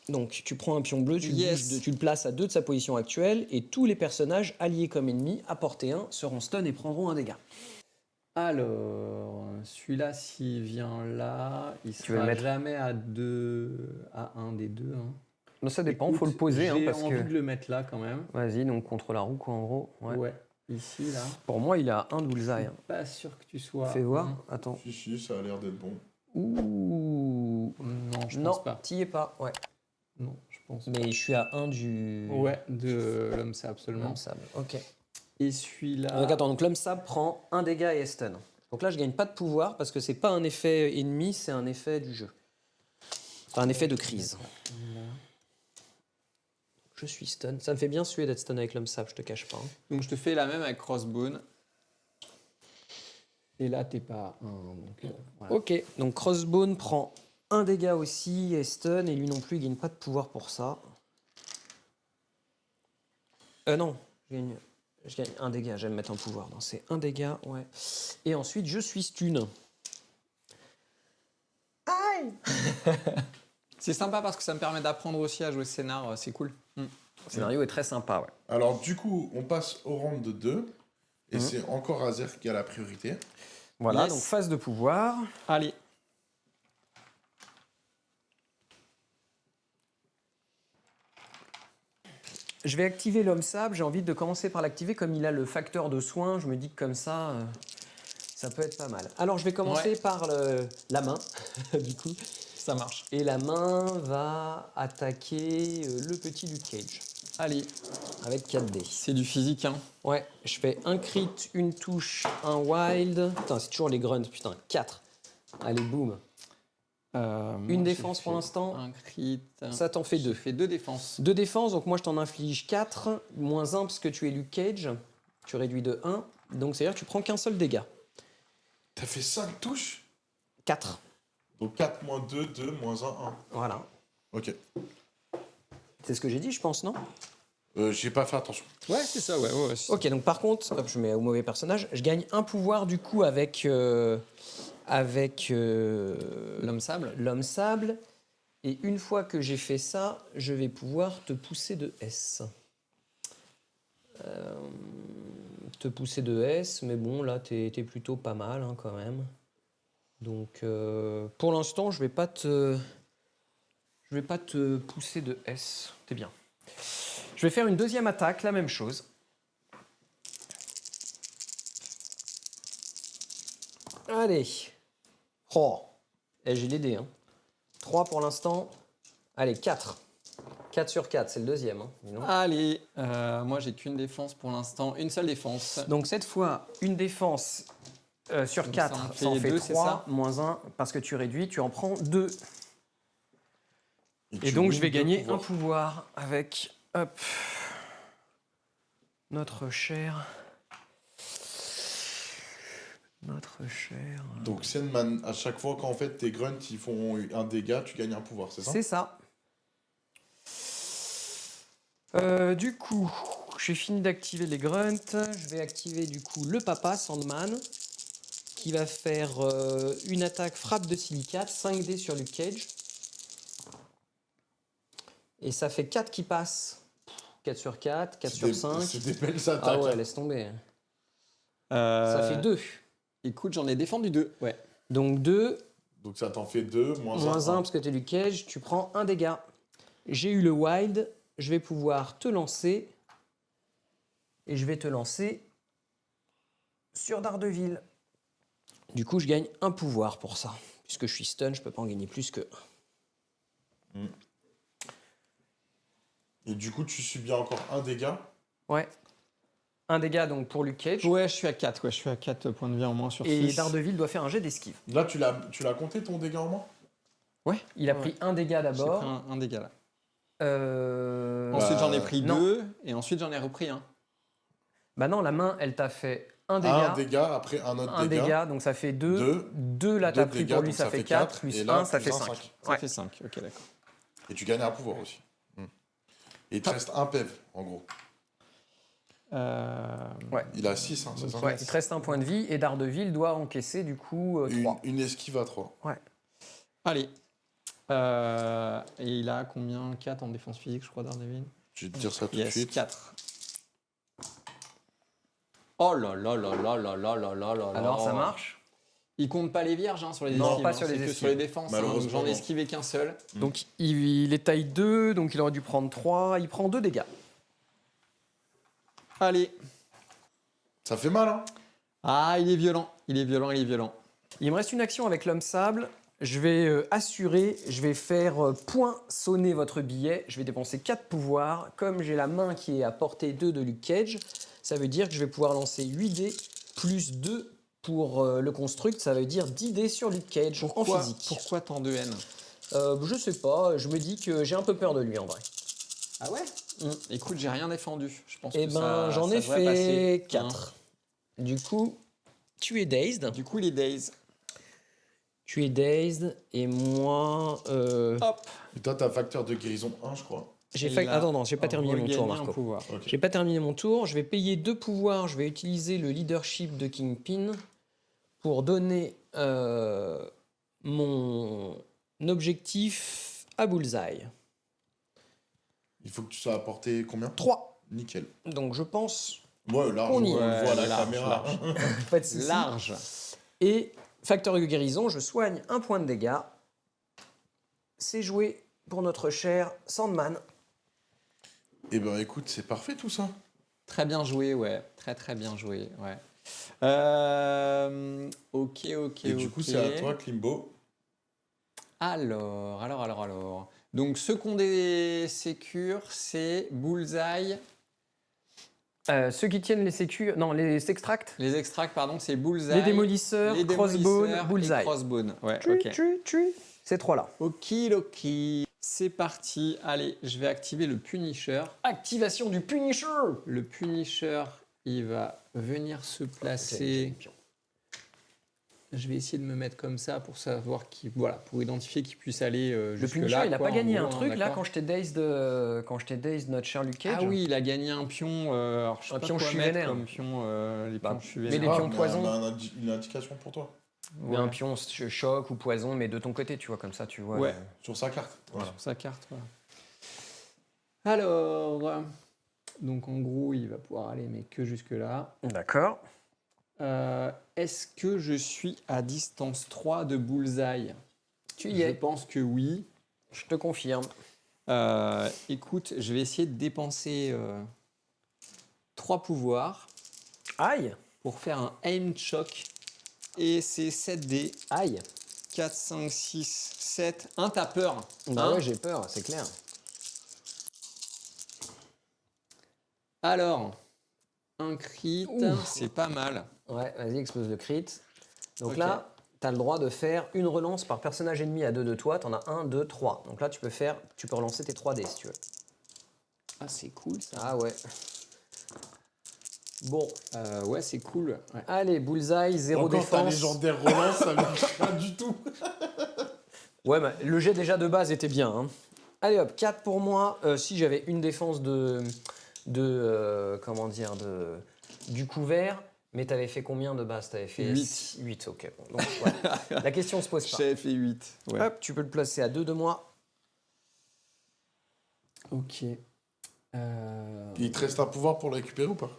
Donc tu prends un pion bleu, tu, Yes. tu le places à 2 de sa position actuelle, et tous les personnages alliés comme ennemis à portée 1 seront stun et prendront un dégât. Alors, celui-là, s'il vient là, il Tu veux sera le mettre jamais à 2, à un des deux. Hein. Non, ça dépend, Écoute, faut le poser. J'ai Parce envie que... de le mettre là quand même. Vas-y, donc contre la roue, quoi, en gros. Ouais. Ouais. Ici, là. Pour moi, il a un bullseye. Hein. Pas sûr que tu sois. Fais voir, attends. Si, ça a l'air d'être bon. Ouh. Non, je Non, pense pas. t'y es pas, ouais. Non, je pense pas. Mais je suis à 1 du... Ouais, de l'homme sable seulement. L'homme sable, ok. Et celui-là. Donc attends, donc l'homme sable prend un dégât et est stun. Donc là, je gagne pas de pouvoir parce que c'est pas un effet ennemi, c'est un effet du jeu. Enfin, un effet de crise. Je suis stun. Ça me fait bien suer d'être stun avec l'homme sable, je te cache pas. Hein. Donc je te fais la même avec Crossbone. Et là, t'es pas un. Donc, voilà. Ok, donc Crossbone prend un dégât aussi, est stun, et lui non plus, il gagne pas de pouvoir pour ça. Non, je gagne un dégât, j'aime mettre un pouvoir. Non, c'est un dégât, ouais. Et ensuite, je suis stun. Aïe. C'est sympa parce que ça me permet d'apprendre aussi à jouer ce scénar, c'est cool. Le scénario est très sympa, ouais. Alors, du coup, on passe au round de 2. Et c'est encore Azer qui a la priorité. Voilà, Yes. donc phase de pouvoir. Allez. Je vais activer l'homme sable, j'ai envie de commencer par l'activer comme il a le facteur de soin, je me dis que comme ça, ça peut être pas mal. Alors je vais commencer par la main, du coup. Ça marche. Et la main va attaquer le petit Luke Cage. Allez. Avec 4 dés. C'est du physique, hein. Ouais, je fais un crit, une touche, un wild. Putain, c'est toujours les grunts, putain, 4. Allez, boum. Une défense pour l'instant. Un crit. Ça t'en fait 2. Je fais 2 défenses. 2 défenses, donc moi je t'en inflige 4, moins 1 parce que tu es Luke Cage. Tu réduis de 1, donc c'est-à-dire que tu prends qu'un seul dégât. T'as fait 5 touches 4. Donc 4 moins 2, 2 moins 1, 1. Voilà. Ok. C'est ce que j'ai dit, je pense, non? J'ai pas fait attention. Ouais, c'est ça, ouais. Ok, donc par contre, hop, je mets au mauvais personnage, je gagne un pouvoir du coup avec L'homme sable. l'homme sable. Et une fois que j'ai fait ça, je vais pouvoir te pousser de S. Te pousser de S, mais bon, là, t'es plutôt pas mal hein, quand même. Donc, pour l'instant, je vais pas te pousser de S. T'es bien. Je vais faire une deuxième attaque, la même chose. Allez. Oh. Et j'ai les dés. Hein. 3 pour l'instant. Allez, 4. 4 sur 4, c'est le deuxième. Hein, dis donc. Allez, moi j'ai qu'une défense pour l'instant, une seule défense. Donc cette fois, une défense sur Donc 4, ça ça en en fait fait deux, c'est 3, ça moins 1, parce que tu réduis, tu en prends 2. Et tu donc je wins vais deux gagner pouvoirs. un pouvoir avec, hop, notre cher... Donc Sandman, à chaque fois qu'en fait tes grunts ils font un dégât, tu gagnes un pouvoir, c'est ça? C'est ça. Du coup, j'ai fini d'activer les grunts. Je vais activer du coup le papa Sandman qui va faire une attaque frappe de silicate, 5 dés sur Luke Cage. Et ça fait 4 qui passent. 4 sur 4, 4 sur 5. C'est des belles attaques. Ah ouais, hein. laisse tomber. Ça Ça fait 2. Écoute, j'en ai défendu 2. Ouais. Donc 2, Donc ça t'en fait 2, moins 1. moins 1 parce que tu es Luke Cage, tu prends un dégât. J'ai eu le wild, je vais pouvoir te lancer. Et je vais te lancer sur Daredevil. Du coup, je gagne un pouvoir pour ça. Puisque je suis stun, je peux pas en gagner plus que 1. Et du coup, tu subis encore un dégât. Ouais. Un dégât donc pour Luke Cage. Ouais, je suis à 4. Ouais, je suis à 4 points de vie en moins sur 6. Et Daredevil doit faire un jet d'esquive. Là, tu l'as compté ton dégât en moins? Ouais. Il a Ouais. pris un dégât J'ai pris d'abord. un dégât là. Euh... Ensuite, j'en ai pris non. 2. Et ensuite, j'en ai repris un. Bah non, la main, elle t'a fait un Un dégât. dégât, après un autre Un dégât. dégât, donc ça fait 2. Deux. 2, là, Deux t'as pris dégâts, pour lui, donc ça fait 4. quatre, Plus et là, 1, ça plus fait un, 5. cinq. Ça fait 5. Ok, d'accord. Et tu gagnes un pouvoir aussi. Et il te reste un PEV, en gros. Ouais. Il a 6, hein, c'est ça? Ouais, il te reste un point de vie et Daredevil doit encaisser du coup 3. Une esquive à 3. Allez. Et il a combien? 4 en défense physique, je crois, Daredevil. Je vais te dire ça tout de Yes, suite. 4. Oh là là là là là là là là là. Alors ça marche. Il compte pas les vierges hein, sur les Non, esquives. pas hein, sur les c'est que esquives. sur les défenses. Malheureusement, Donc j'en ai non. esquivé qu'un seul. Donc il est taille 2, donc il aurait dû prendre 3. Il prend 2 dégâts. Allez. Ça fait mal, hein? Ah, il est violent. Il est violent, il est violent. Il me reste une action avec l'homme sable. Je vais assurer, je vais faire poinçonner votre billet. Je vais dépenser 4 pouvoirs. Comme j'ai la main qui est à portée 2 de Luke Cage, ça veut dire que je vais pouvoir lancer 8 dés plus 2 pour le construct. Ça veut dire 10 dés sur Luke Cage en physique. Pourquoi tant de haine? Je sais pas, je me dis que j'ai un peu peur de lui en vrai. Ah ouais Écoute, j'ai rien défendu. Je pense Eh que ben, ça, j'en ça ai devrait fait passer, 4. Du coup, tu es dazed. hein. Du coup, les days. Tu es dazed et moi. Hop. Et toi, t'as facteur de guérison 1, je crois. J'ai Et fait. il a Attends, non, j'ai pas terminé mon tour, regagné un Marco. pouvoir. Ok. J'ai pas terminé mon tour. Je vais payer 2 pouvoirs. Je vais utiliser le leadership de Kingpin pour donner mon objectif à Bullseye. Il faut que tu sois apporté combien? 3. Nickel. Donc je pense. Ouais, large, On on y est. le voit à la Large, caméra. large. Pas de souci. Large. Et facteur de guérison, je soigne un point de dégâts. C'est joué pour notre cher Sandman. Eh ben, écoute, c'est parfait tout ça. Très bien joué, ouais. Très très bien joué, ouais. Ok. Et du coup, c'est à toi, Klimbo. Alors. Donc, ceux qu'on des sécures, c'est Bullseye. Ceux qui tiennent les sécu... Non, les extracts. Les extracts, pardon, c'est Bullseye. Les démolisseurs, les Crossbone, démolisseurs et Bullseye. Crossbone, ouais, Tu, ok. tu. Ces 3-là. Okidoki. C'est parti. Allez, je vais activer le Punisher. Activation du Punisher. Le Punisher, il va venir se placer. Je vais essayer de me mettre comme ça pour savoir qui, voilà, pour identifier qui puisse aller Le jusque Punisher, là. il a quoi, pas en gagné gros, un truc là d'accord. quand je t'ai dazed notre cher Luke Cage. Ah oui, il a gagné un pion. Alors, je sais Un pas pion quoi je suis mettre vénère. comme pion. Les Bah, pions je suis mais vénère. les pions mais poison. on a une indication pour toi. Mais un pion choc ou poison, mais de ton côté, tu vois, comme ça, tu vois. Ouais. Sur sa carte. Voilà. Sur sa carte, voilà. Alors, donc en gros, il va pouvoir aller, mais que jusque là. D'accord. Est-ce que je suis à distance 3 de Bullseye? Tu y Je es. pense que oui. Je te confirme. Écoute, je vais essayer de dépenser 3 pouvoirs Aïe. pour faire un aim choc. Et c'est 7 dés. Aïe. 4, 5, 6, 7. Un, t'as peur. Bah Hein ouais, j'ai peur, c'est clair. Alors, un crit, Ouh. c'est pas mal. Ouais, vas-y, explose le crit. Donc Ok. là, tu as le droit de faire une relance par personnage ennemi à 2 de toi. Tu en as 1, 2, 3. Donc là, tu peux relancer tes 3 dés si tu veux. Ah, c'est cool ça. Ah ouais. Bon, Ouais, c'est cool. Ouais. allez, bullseye, 0 Encore ta défense. légendaire relance, ça marche pas du tout. Ouais, mais le jet déjà de base était bien. Hein. Allez hop, 4 pour moi. Si j'avais une défense comment dire, du couvert, mais t'avais fait combien de base? T'avais fait 8. 8, ok. Bon, donc, ouais. La question se pose pas. J'avais fait 8. Ouais. Hop, tu peux le placer à 2 de moi. Ok. Il te reste un pouvoir pour le récupérer ou pas?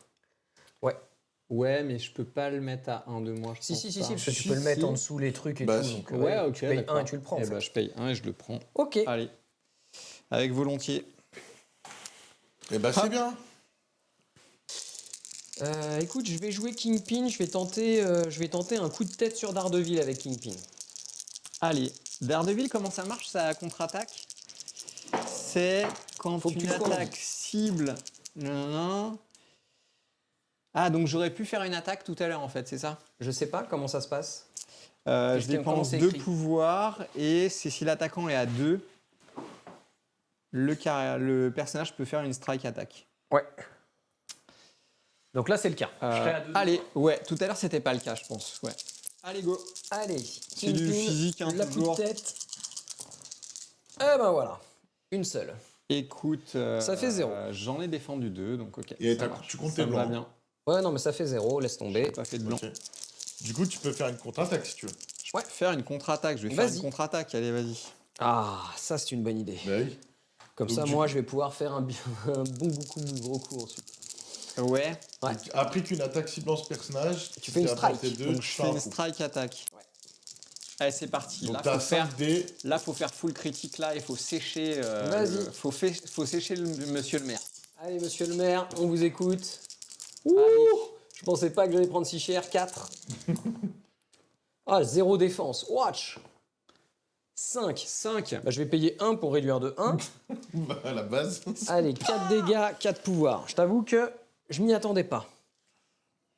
Ouais, mais je peux pas le mettre à 1 de moi. Si, parce que Si, tu peux le mettre si. en dessous les trucs et Bah, tout. si. Donc, Ouais, ok. tu payes d'accord. 1 et tu le prends. en Eh fait. bah, je paye 1 et je le prends. Ok. Allez. Avec volontiers. Eh ben, c'est bien. Écoute, je vais jouer Kingpin. Je vais tenter un coup de tête sur Daredevil avec Kingpin. Allez. Daredevil, comment ça marche, ça contre-attaque? C'est quand Faut que tu une le combes. attaque cible. Nan. Ah, donc j'aurais pu faire une attaque tout à l'heure en fait, c'est ça? Je sais pas comment ça se passe. Je Comment dépense c'est 2 écrit pouvoirs et c'est si l'attaquant est à 2, le personnage peut faire une strike attaque. Ouais. Donc là, c'est le cas. Je serai à 2. Allez, ouais, tout à l'heure c'était pas le cas, je pense. Ouais. Allez, go. Allez, C'est du Kingpin, physique, hein, la coup de toujours. tête. Eh ben voilà, une seule. Écoute, Ça fait 0. J'en ai défendu 2, donc ok. Et ça t'as- marche. tu comptes Ça tes me va blancs, bien. Ouais, non, mais ça fait 0, laisse tomber. J'ai pas fait de blanc. Ok. Du coup, tu peux faire une contre-attaque si tu veux. Je peux faire une contre-attaque. Je vais faire Vas-y. une contre-attaque. Allez, vas-y. Ah, ça, c'est une bonne idée. Bah oui. Comme Donc, ça, du moi, coup- je vais pouvoir faire un bon beaucoup de gros coups ensuite. Ouais. Ouais. Donc, après qu'une attaque cible ce personnage, Tu fais une t'es à strike. portée de, Donc tu je fais fais un une coup. strike attaque. Ouais. Allez, c'est parti. Donc Là, t'as faut faire. 5 dés. Là, faut faire full critique. Là, il faut sécher. Vas-y. Faut sécher monsieur le maire. Allez, monsieur le maire, on vous écoute. Ouh, Allez. je pensais pas que j'allais prendre si cher. 4. Ah, 0 défense. Watch. 5. 5. Bah, je vais payer 1 pour réduire de 1. À la base. Allez, 4 dégâts, 4 pouvoirs. Je t'avoue que je m'y attendais pas.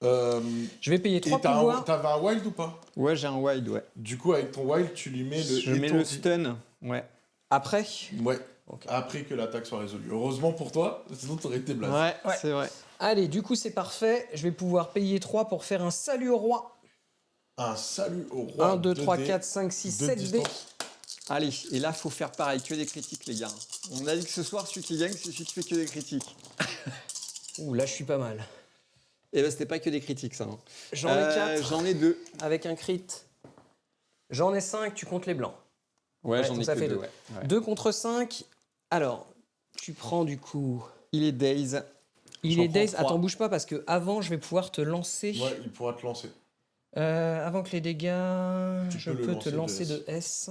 Je vais payer 3 Et pouvoirs. t'avais un wild ou pas? Ouais, j'ai un wild, ouais. Du coup, avec ton wild, tu lui mets le Je mets le étourdi. stun. Ouais. Après. Ouais. Ok. Après que l'attaque soit résolue. Heureusement pour toi, sinon t'aurais été blaze. Ouais, c'est vrai. Allez, du coup, c'est parfait. Je vais pouvoir payer 3 pour faire un salut au roi. Un salut au roi. 1, 2, 3, 2 4, 5, 6, de 7 dés. distance. Allez, et là, faut faire pareil, que des critiques, les gars. On a dit que ce soir, celui qui gagne, c'est celui qui fait que des critiques. Ouh, là, je suis pas mal. Et ben, c'était pas que des critiques, ça. Hein. J'en ai 4 J'en ai 2. avec un crit. J'en ai 5, tu comptes les blancs. Ouais, j'en donc ai ça que fait 2. deux. Ouais. Ouais. 2 contre 5. Alors, tu prends du coup. Il est Days. Il J'en est prends Days. 3. Attends, bouge pas parce que avant, je vais pouvoir te lancer. Ouais, il pourra te lancer. Avant que les dégâts, Tu je peux le peux te lancer lancer de de S.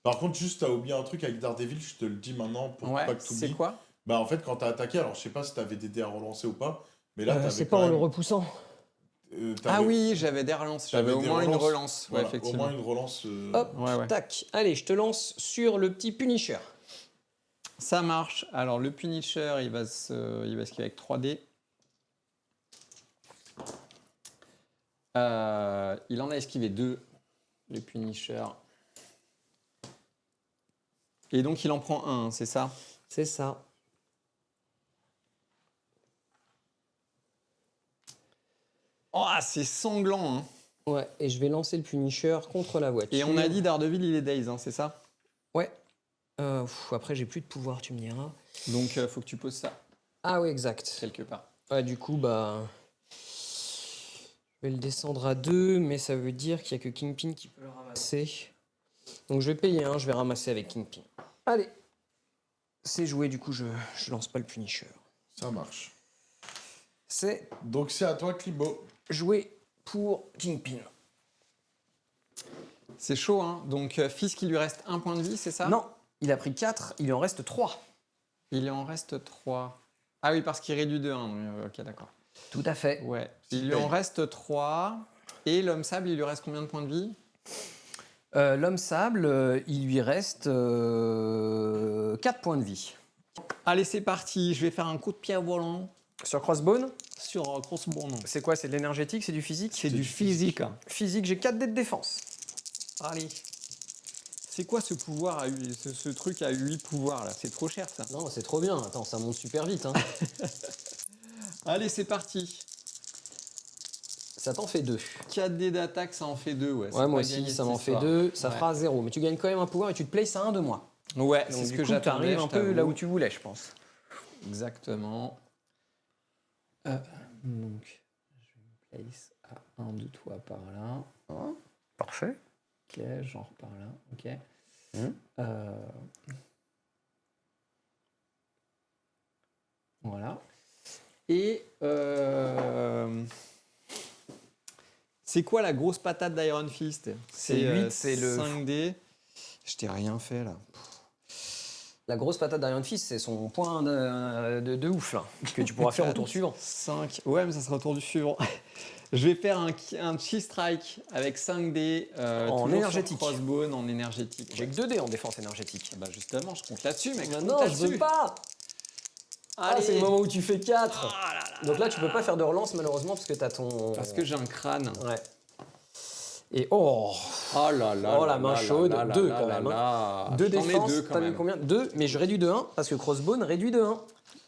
Par contre, juste, t'as oublié un truc avec Daredevil, je te le dis maintenant pour Ouais, pas que tu c'est oublies. quoi? Bah, en fait, quand t'as attaqué, alors je sais pas si t'avais des dés à relancer ou pas, mais là, t'avais C'est quand pas en le même. repoussant. Ah oui, j'avais des relances. J'avais T'avais au des moins une relances. relance. Voilà, Ouais, effectivement. au moins une relance. Hop, Ouais, ouais. tac. Allez, je te lance sur le petit Punisher. Ça marche. Alors, le Punisher, il va esquiver avec 3D. Il en a esquivé 2, le Punisher. Et donc, il en prend un, c'est ça? C'est ça. Oh, c'est sanglant, hein. Ouais, et je vais lancer le Punisher contre la voiture. Et on a dit Daredevil, il est Days, hein, c'est ça? Ouais. Après, j'ai plus de pouvoir, tu me diras. Donc, faut que tu poses ça Ah oui, exact. quelque part. Ouais, du coup, bah... Je vais le descendre à 2, mais ça veut dire qu'il n'y a que Kingpin qui peut le ramasser. Donc je vais payer 1, je vais ramasser avec Kingpin. Allez. C'est joué, du coup, je lance pas le Punisher. Ça marche. C'est Donc, c'est à toi, Klibo. joué pour Kingpin. C'est chaud, hein. Donc, Fisk, il lui reste 1 point de vie, c'est ça? Non, il a pris 4, il en reste 3. Il en reste 3. Ah oui, parce qu'il réduit de 1. Ok, d'accord. Tout à fait. Ouais. Il lui en reste 3. Et l'homme sable, il lui reste combien de points de vie? L'homme sable, il lui reste 4 points de vie. Allez, c'est parti. Je vais faire un coup de pied volant Sur Crossbone, sur Crossbone. c'est quoi? C'est de l'énergétique, c'est du physique? C'est du physique. Physique, j'ai 4 dés de défense. Allez. C'est quoi ce pouvoir à 8, ce truc à 8 pouvoirs là? C'est trop cher ça. Non, c'est trop bien. Attends, ça monte super vite. Hein. Allez, c'est parti. Ça t'en fait 2. 4 dés d'attaque, ça en fait 2, ouais. Ouais, moi aussi, ça m'en fait 2. Ça Ouais. fera 0. Mais tu gagnes quand même un pouvoir et tu te places à 1 de moins. Ouais, Donc, c'est ce du que coup, j'attendais. t'arrives un peu là où tu voulais, je pense. Exactement. Donc, je me place à 1 de toi par là. Hein. Parfait. Ok, genre par là. Ok. Voilà. Et c'est quoi la grosse patate d'Iron Fist? C'est 8, c'est le 5D. Je t'ai rien fait là. La grosse patate d'Iron Fist, c'est son point de ouf, là, que tu pourras faire au tour suivant. 5. Ouais, mais ça sera au tour du suivant. Je vais faire un chi strike avec 5D En toujours énergétique. sur Crossbone en énergétique. J'ai que 2 dés en défense énergétique. Bah justement, je compte là-dessus, mec. Mais compte non, je là-dessus. veux pas. Ah, Allez. c'est le moment où tu fais 4. Ah là là. Donc là, tu peux pas faire de relance, malheureusement, parce que t'as ton... Parce que j'ai un crâne. Ouais. Et oh, Oh là là. Oh, la là main là chaude. là là 2 là quand là même. là. 2 J'en ai défense, 2 quand t'as mis même. combien? 2, mais je réduis de 1, parce que Crossbone réduit de 1.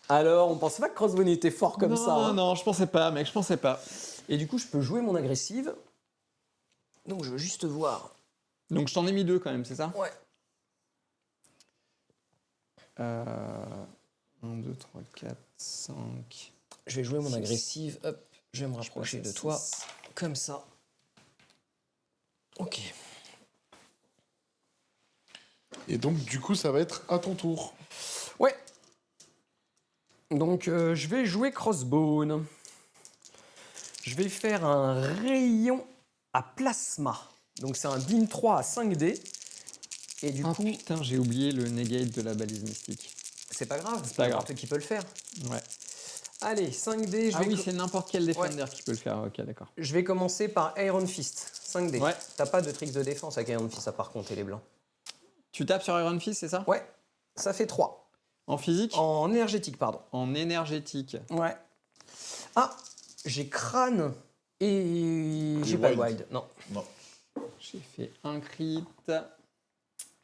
Alors, on pensait pas que Crossbone était fort comme non, ça. Hein. Non, je pensais pas, mec, je pensais pas. Et du coup, je peux jouer mon agressive. Donc, je veux juste voir. Donc je t'en ai mis 2 quand même, c'est ça? Ouais. 1, 2, 3, 4, 5. Je vais jouer mon Six. agressive. Hop, je vais me rapprocher de toi. Six. Comme ça. Ok. Et donc, du coup, ça va être à ton tour. Ouais. Donc, je vais jouer Crossbone. Je vais faire un rayon à plasma. Donc, c'est un beam 3 à 5D. Et du Ah coup, putain, j'ai oublié le negate de la balise mystique. c'est pas grave. C'est pas grave. N'importe qui peut le faire. Ouais. Allez, 5D. Ah oui, c'est n'importe quel Defender Ouais. qui peut le faire. Ok, d'accord. Je vais commencer par Iron Fist. 5D. Ouais. T'as pas de tricks de défense avec Iron Fist à part compter les blancs. Tu tapes sur Iron Fist, c'est ça? Ouais. Ça fait 3. En physique? En énergétique, pardon. En énergétique. Ouais. Ah, j'ai crâne et j'ai pas de wild. wide. Non. Non. J'ai fait un crit.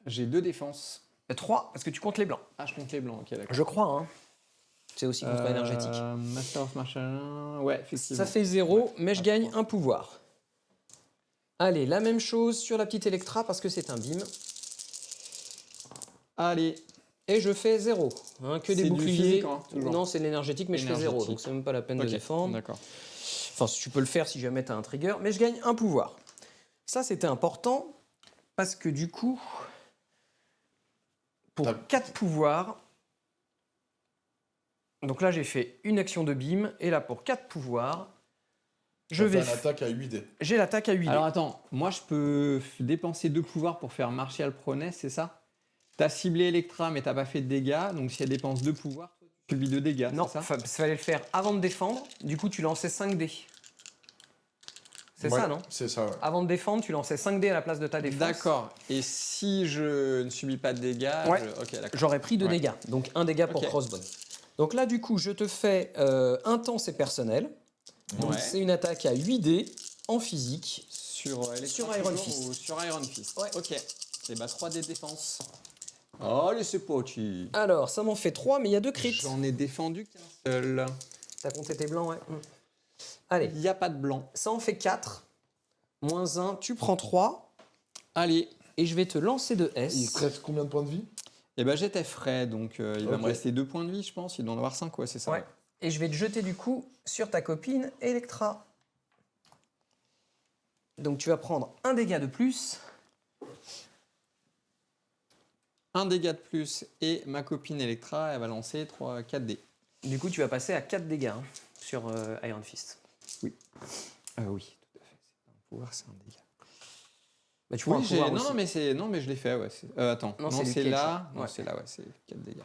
J'ai 2 défenses. 3, parce que tu comptes les blancs. Ah, je compte les blancs, ok, d'accord. Je crois, hein. C'est aussi contre énergétique. Master of Martial. Ouais, effectivement. Ça fait 0, Ouais. mais je gagne un pouvoir. Allez, la même chose sur la petite Electra, parce que c'est un beam. Allez. Et je fais 0. Hein, que des C'est du boucliers. physique, hein, toujours. Non, c'est de l'énergétique, mais je fais 0. Énergétique. Donc c'est même pas la peine de Ok, défendre. d'accord. Enfin, tu peux le faire si jamais tu as un trigger, mais je gagne un pouvoir. Ça, c'était important, parce que du coup, pour T'as- 4 pouvoirs, donc là j'ai fait une action de beam, et là pour 4 pouvoirs, je vais. Une attaque à 8D. J'ai l'attaque à 8 dés. Alors attends, moi je peux dépenser 2 pouvoirs pour faire Martial Proness, c'est ça? T'as ciblé Electra, mais t'as pas fait de dégâts, donc si elle dépense 2 pouvoirs, tu subis 2 dégâts. Non, c'est ça? fallait le faire avant de défendre, du coup tu lançais 5 dés. C'est Ouais, ça, non? C'est ça, ouais. Avant de défendre, tu lançais 5 dés à la place de ta défense. D'accord. Et si je ne subis pas de dégâts, Ouais. ok, d'accord. J'aurais pris 2 Ouais. dégâts, donc 1 dégât pour Ok. Crossbone. Donc là, du coup, je te fais intense et personnel. Donc Ouais. c'est une attaque à 8 dés en physique. Sur, Electra Sur Iron toujours Fist. ou sur Iron Fist. Ouais. Ok. Et bah 3 des défenses. Allez, c'est parti. Alors, ça m'en fait 3, mais il y a 2 crits. J'en ai défendu qu'un seul. T'as compté tes blancs, ouais. Allez, Il n'y a pas de blanc. ça en fait 4. Moins 1, tu prends 3. Allez. Et je vais te lancer de S. Il te reste combien de points de vie? Et ben j'étais frais, donc il va Ok. me rester 2 points de vie, je pense. Il doit en avoir 5, ouais, c'est ça. Ouais. Et je vais te jeter du coup sur ta copine Electra. Donc tu vas prendre un dégât de plus. Un dégât de plus et ma copine Electra, elle va lancer 4 dés. Du coup, tu vas passer à 4 dégâts hein, sur Iron Fist. Oui, tout à fait. C'est pas un pouvoir, c'est un dégât. Bah, tu prends un Oui, pouvoir non, aussi. non, mais je l'ai fait, ouais. Attends, Non, non, c'est c'est Luke Cage. là. Non, Ouais. c'est là, ouais, c'est 4 dégâts.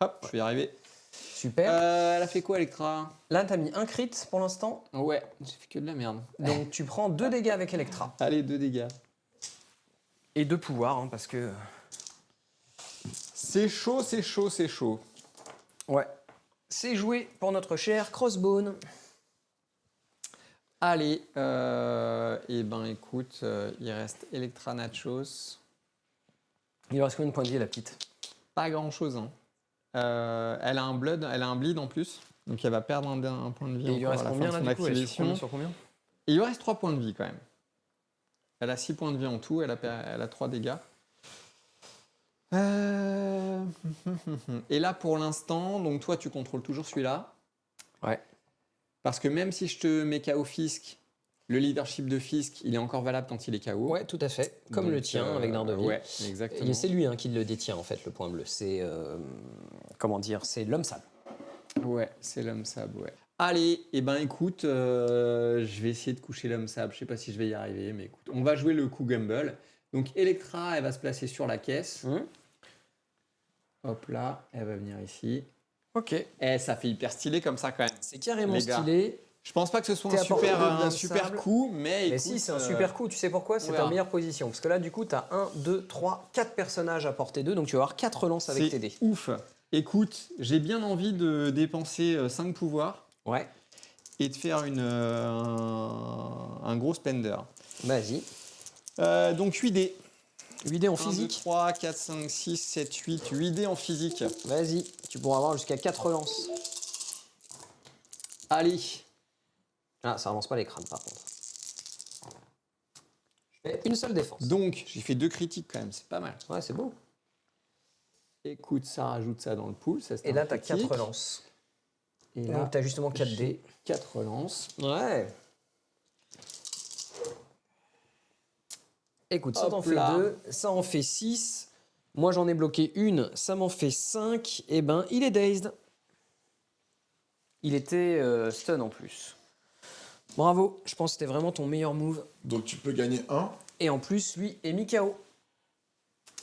Hop, je vais y arriver. Super. Elle a fait quoi, Electra? Là, t'as mis un crit pour l'instant. Ouais, j'ai fait que de la merde. Donc tu prends 2 dégâts avec Electra. Allez, 2 dégâts. Et 2 pouvoirs, hein, parce que... C'est chaud, c'est chaud, c'est chaud. Ouais. C'est joué pour notre cher Crossbone. Allez, et ben écoute, il reste Electra Nachos. Il lui reste combien de points de vie, la petite? Pas grand chose. Hein. Elle a un bleed en plus, donc elle va perdre un point de vie. Et il lui reste combien là, du coup? Elle est sur combien? Et il lui reste 3 points de vie quand même. Elle a 6 points de vie en tout, elle a 3 dégâts. Et là pour l'instant, donc toi tu contrôles toujours celui-là. Ouais. Parce que même si je te mets KO Fisk, le leadership de Fisk, il est encore valable quand il est KO. Ouais, tout à fait. Comme Donc, le tien avec Daredevil. Ouais, exactement. Et c'est lui qui le détient en fait, le point bleu. C'est comment dire, c'est l'homme sable. Ouais, c'est l'homme sable, ouais. Allez, et ben écoute, je vais essayer de coucher l'homme sable. Je sais pas si je vais y arriver, mais écoute, on va jouer le coup Gumball. Donc Electra, elle va se placer sur la caisse. Hop là, elle va venir ici. Ok. Eh, ça fait hyper stylé comme ça quand même. C'est carrément Les gars. stylé. Je pense pas que ce soit T'es à portée de un l'homme super sable. coup, mais Mais écoute, si, c'est un super coup. Tu sais pourquoi? C'est voilà. ta meilleure position. Parce que là, du coup, tu as 1, 2, 3, 4 personnages à portée d'eux. Donc tu vas avoir 4 relances avec tes dés. c'est ouf. Écoute, j'ai bien envie de dépenser 5 pouvoirs Ouais. et de faire un gros spender. Vas-y. Donc 8 dés. 8 dés en 1, 2, physique. 3, 4, 5, 6, 7, 8. 8 dés en physique. Vas-y. Tu pourras avoir jusqu'à 4 relances. Allez. Ah, ça relance pas les crânes par contre. Je fais une seule défense. Donc, j'ai fait 2 critiques quand même, c'est pas mal. Ouais, c'est beau. Écoute, ça rajoute ça dans le pool. Ça, Et là, tu as 4 relances. Et Donc là, tu as justement 4 dés. 4 relances. Ouais. Écoute, ça Hop t'en fait là. 2, ça en fait 6. Moi, j'en ai bloqué une, ça m'en fait 5. Et ben, il est dazed. Il était stun en plus. Bravo, je pense que c'était vraiment ton meilleur move. Donc tu peux gagner 1. Et en plus, lui est mis KO.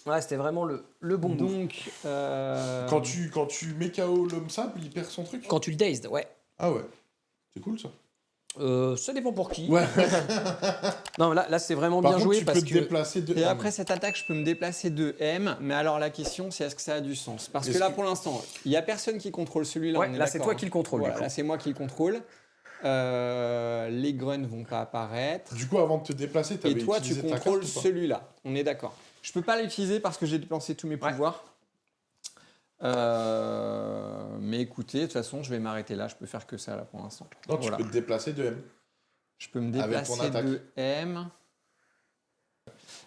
Ouais, c'était vraiment le bon move. Donc, Quand tu mets KO l'homme sable, il perd son truc. Quand tu le dazed, ouais. Ah ouais. C'est cool ça. Ça dépend pour qui. Ouais. Non, là c'est vraiment Par bien contre, joué tu parce peux te que... déplacer de et M. après cette attaque, je peux me déplacer de M. Mais alors la question, c'est est-ce que ça a du sens? Parce que Est-ce là, que- pour l'instant, il n'y a personne qui contrôle celui-là. Ouais, on est là c'est d'accord, toi hein. qui le contrôle. Voilà, du coup. là c'est moi qui le contrôle. Les grunts ne vont pas apparaître. Du coup, avant de te déplacer, tu avais Et toi, tu utilisé ta contrôles carte ou pas? celui-là. On est d'accord. Je peux pas l'utiliser parce que j'ai dépensé tous mes pouvoirs. Mais écoutez, de toute façon, je vais m'arrêter là. Je peux faire que ça là pour l'instant. Non, tu Voilà. peux te déplacer de M. Je peux me Avec ton déplacer attaque. de M.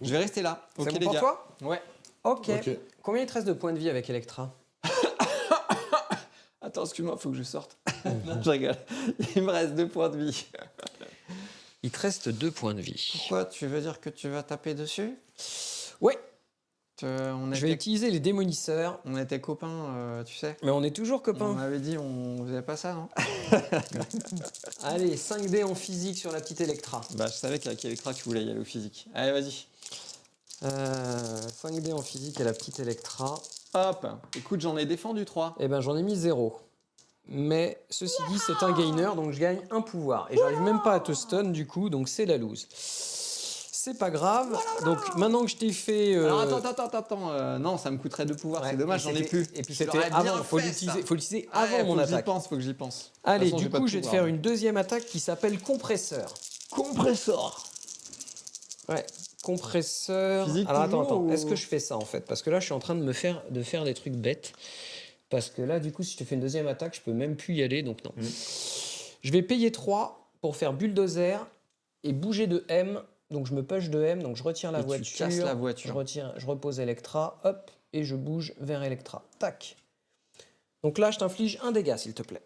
Je vais rester là. C'est Ok bon les pour gars. toi? Ouais. Ok. Ok. Combien il te reste de points de vie avec Electra? Attends, excuse-moi, faut que je sorte. Non, je rigole. Il me reste 2 points de vie. Il te reste 2 points de vie. Pourquoi? Tu veux dire que tu vas taper dessus? Ouais, On je vais était, utiliser les démonisseurs. on était copains, tu sais. Mais on est toujours On copains. m'avait dit on faisait pas ça, non? Allez, 5 dés en physique sur la petite Electra. Bah, je savais qu'avec Electra, tu voulais y aller au physique. Allez, vas-y. 5 dés en physique à la petite Electra. Hop. Écoute, j'en ai défendu 3. Eh ben j'en ai mis 0. Mais ceci dit, c'est un gainer, donc je gagne un pouvoir. Et j'arrive même pas à te stun du coup, donc c'est la lose. C'est pas grave. Donc maintenant que je t'ai fait... Alors attends. Non, ça me coûterait 2 pouvoirs, ouais, c'est dommage, et j'en ai c'était- plus. Et puis Je c'était l'aurais bien avant, faut fait, l'utiliser ça. avant mon attaque. Faut que j'y pense. Allez, De toute façon, du j'ai pas coup, de je vais te pouvoir, faire une deuxième attaque qui s'appelle compresseur. Compressor. Ouais, compresseur. Physique Alors attends, toujours, ou- est-ce que je fais ça en fait? Parce que là, je suis en train de faire des trucs bêtes. Parce que là, du coup, si je te fais une deuxième attaque, je peux même plus y aller, donc non. Je vais payer 3 pour faire bulldozer et bouger de M. Donc je me push de M, donc je retire la Et tu voiture. casses la voiture. Je repose Electra, hop, et je bouge vers Electra. Tac. Donc là, je t'inflige un dégât, s'il te plaît.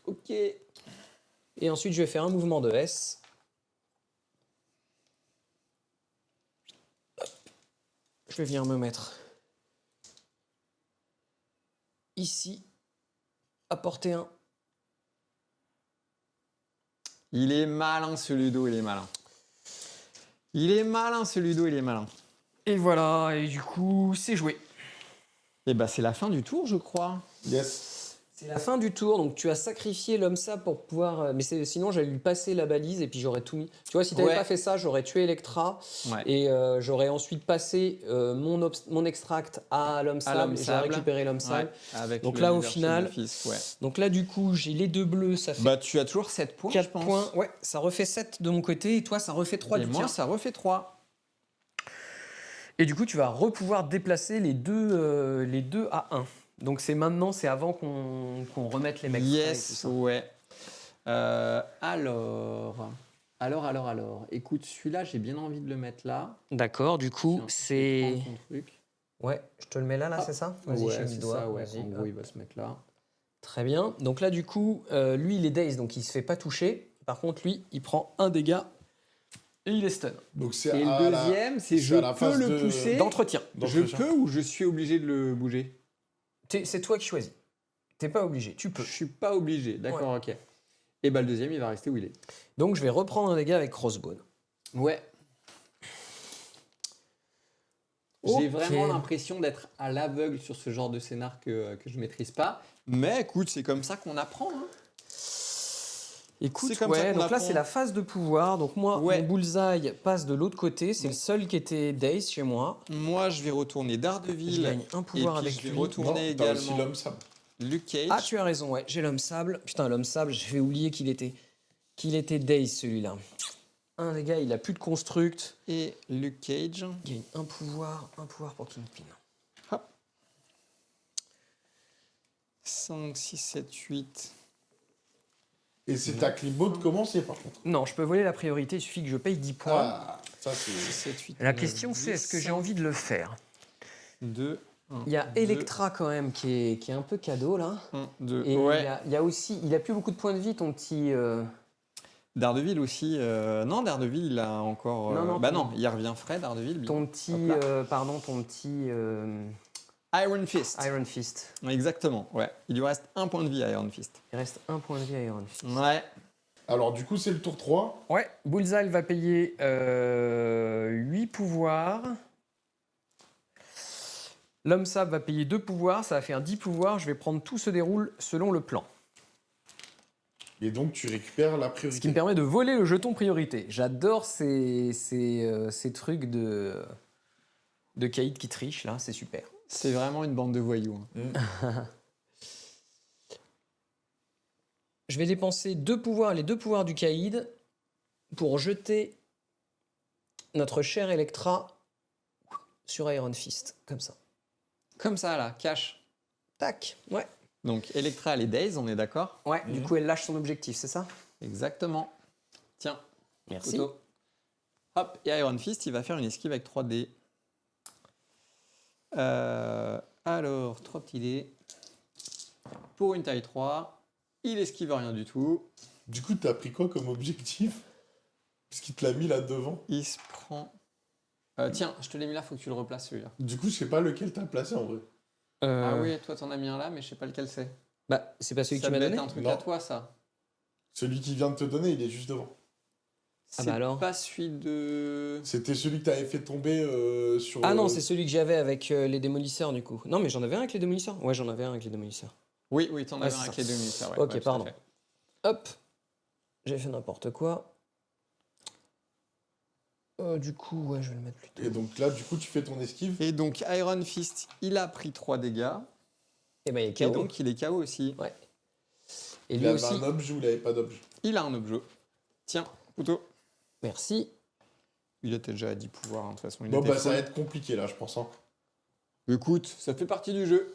Ok. Et ensuite, je vais faire un mouvement de S. Hop. Je vais venir me mettre ici, à portée 1. Il est malin, ce Ludo, il est malin. Il est malin, ce Ludo, il est malin. Et voilà, et du coup, c'est joué. Et bah, c'est la fin du tour, je crois. Yes. C'est la fin du tour, donc tu as sacrifié l'homme sable pour pouvoir. Mais sinon, j'allais lui passer la balise et puis j'aurais tout mis. Tu vois, si tu n'avais Ouais. pas fait ça, j'aurais tué Electra Ouais. et j'aurais ensuite passé mon extract à l'homme sable et j'aurais sable. récupéré l'homme sable. Ouais, avec Donc le là, au leadership final, de Fist, ouais. Donc là, du coup, j'ai les 2 bleus, ça fait Bah, tu as toujours 7 points, 4 je pense. points. Ouais, ça refait 7 de mon côté et toi, ça refait 3 Et du moi, tien. ça refait 3. Et du coup, tu vas pouvoir déplacer les deux à 1. Donc c'est maintenant, c'est avant qu'on remette les mecs frais et tout Yes, ça. ouais. Alors. Écoute, celui-là, j'ai bien envie de le mettre là. D'accord, du coup, Tiens, je vais c'est... prendre ton truc. Ouais, je te le mets là, Ah, c'est ça? Vas-y, Ouais, j'ai mis c'est le doigt. ça, ouais. Vas-y, En gros, hop. il va se mettre là. Très bien. Donc là, du coup, lui, il est dazed, donc il se fait pas toucher. Par contre, lui, il prend un dégât et il est stun. Donc c'est Et à le la- deuxième, c'est c'est je à la peux phase le de- pousser. D'entretien. Je d'entretien. peux ou je suis obligé de le bouger? C'est toi qui choisis. T'es pas obligé, tu peux. Je suis pas obligé, d'accord, ok. Et bah le deuxième, il va rester où il est. Donc je vais reprendre un dégât avec Crossbone. Ouais. Ok. J'ai vraiment l'impression d'être à l'aveugle sur ce genre de scénar que je maîtrise pas. Mais écoute, c'est comme ça qu'on apprend. Hein. Écoute, C'est comme ça qu'on donc là apprend. c'est la phase de pouvoir. Donc moi, Ouais. mon bullseye passe de l'autre côté. C'est Bon. le seul qui était dazed chez moi. Moi, je vais retourner Je Daredevil. gagne un Et pouvoir puis avec je vais lui. Non, retourner t'as aussi également l'homme sable. Luke Cage. Ah, tu as raison, ouais. J'ai l'homme sable. Putain, l'homme sable, j'avais oublié qu'il était dazed celui-là. Un dégât, il a plus de construct. Et Luke Cage. Il gagne un pouvoir pour Kingpin. 5, 6, 7, 8. Et c'est ta clipo de commencer, par contre. Non, je peux voler la priorité, il suffit que je paye 10 points. Ah, ça c'est... 6, 7, 8. La question c'est, est-ce que j'ai envie de le faire? 2, 1. Il y a Electra quand même qui est un peu cadeau là. 1, 2. Et Ouais. il y a aussi, il a plus beaucoup de points de vie ton petit... Daredevil aussi. Non, Daredevil, il a encore. Non, non, bah ton- non, il revient frais, Daredevil. Ton petit, Hop là. ton petit Iron Fist. Iron Fist. Exactement, ouais. Il lui reste un point de vie à Iron Fist. Il reste un point de vie à Iron Fist. Ouais. Alors du coup, c'est le tour 3. Ouais, Bullseye va payer 8 pouvoirs. L'homme sable va payer 2 pouvoirs, ça va faire 10 pouvoirs. Je vais prendre tout se déroule selon le plan. Et donc, tu récupères la Ce qui priorité. me permet de voler le jeton priorité. J'adore ces trucs de Kaïd qui triche, là, c'est super. C'est vraiment une bande de voyous. Hein. Je vais dépenser les 2 pouvoirs du Kaïd pour jeter notre chère Electra sur Iron Fist, comme ça. Comme ça, là, cash. Tac, ouais. Donc, Electra, elle est Daze, on est d'accord? Ouais, du coup, elle lâche son objectif, c'est ça? Exactement. Tiens, Merci. couteau. Hop, et Iron Fist, il va faire une esquive avec 3 dés. Alors, 3 petits dés. Pour une taille 3, il esquive rien du tout. Du coup, t'as pris quoi comme objectif? Parce qu'il te l'a mis là devant. Il se prend... tiens, je te l'ai mis là, faut que tu le replaces celui-là. Du coup, je sais pas lequel t'as placé en vrai. Ah oui, toi t'en as mis un là, mais je sais pas lequel c'est. Bah, c'est pas celui Ça qui m'a devait donné. être un truc Non. à toi, ça. Celui qui vient de te donner, il est juste devant. Ah C'est bah alors. pas celui de... C'était celui que t'avais fait tomber sur... Ah non, c'est celui que j'avais avec les démolisseurs, du coup. Non, mais j'en avais un avec les démolisseurs. Ouais, j'en avais un avec les démolisseurs. Oui, t'en Ah, avais c'est un avec ça. les 2 minutes. Ça, ouais. Ok, Ouais, tout à pardon. fait. Hop, j'ai fait n'importe quoi. Du coup, ouais, je vais le mettre plus tôt. Et donc là, du coup, tu fais ton esquive. Et donc, Iron Fist, il a pris 3 dégâts. Et bah, il est Et KO. donc, il est KO aussi. Ouais. Et Il lui avait aussi. un objet ou il avait pas d'objet? Il a un objet. Tiens, couteau. Merci. Il était déjà à 10 pouvoirs, hein, de toute façon. Il Bon, était bah ça full. va être compliqué là, je pense. Hein. Écoute, ça fait partie du jeu.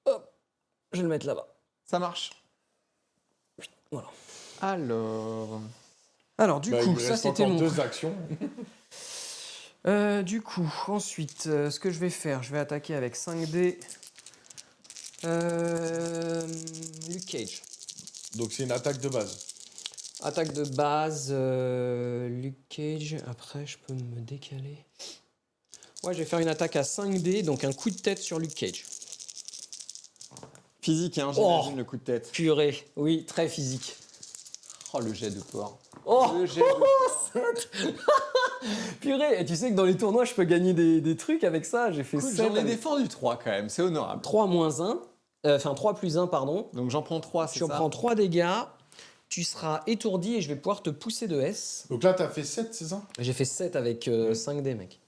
Je vais le mettre là-bas. Ça marche. Voilà. Alors, Du Bah, il coup, lui ça reste c'était encore mon. 2 actions. Du coup, ensuite, ce que je vais faire, je vais attaquer avec 5D. Luke Cage. Donc c'est une attaque de base. Attaque de base, Luke Cage. Après, je peux me décaler. Ouais, je vais faire une attaque à 5D, donc un coup de tête sur Luke Cage. physique, hein, j'imagine, le coup de tête. Purée, oui, très physique. Oh, le jet de porc. Oh, Le jet de porc. purée, et tu sais que dans les tournois, je peux gagner des trucs avec ça. J'ai fait Écoute, 7 j'en ai avec défendu 3 quand même, c'est honorable. 3 moins 1. Enfin, 3 plus 1, pardon. Donc j'en prends 3, c'est Tu en ça? prends 3 dégâts. Tu seras étourdi et je vais pouvoir te pousser de S. Donc là, t'as fait 7, c'est ça? J'ai fait 7 avec 5 dés, mec.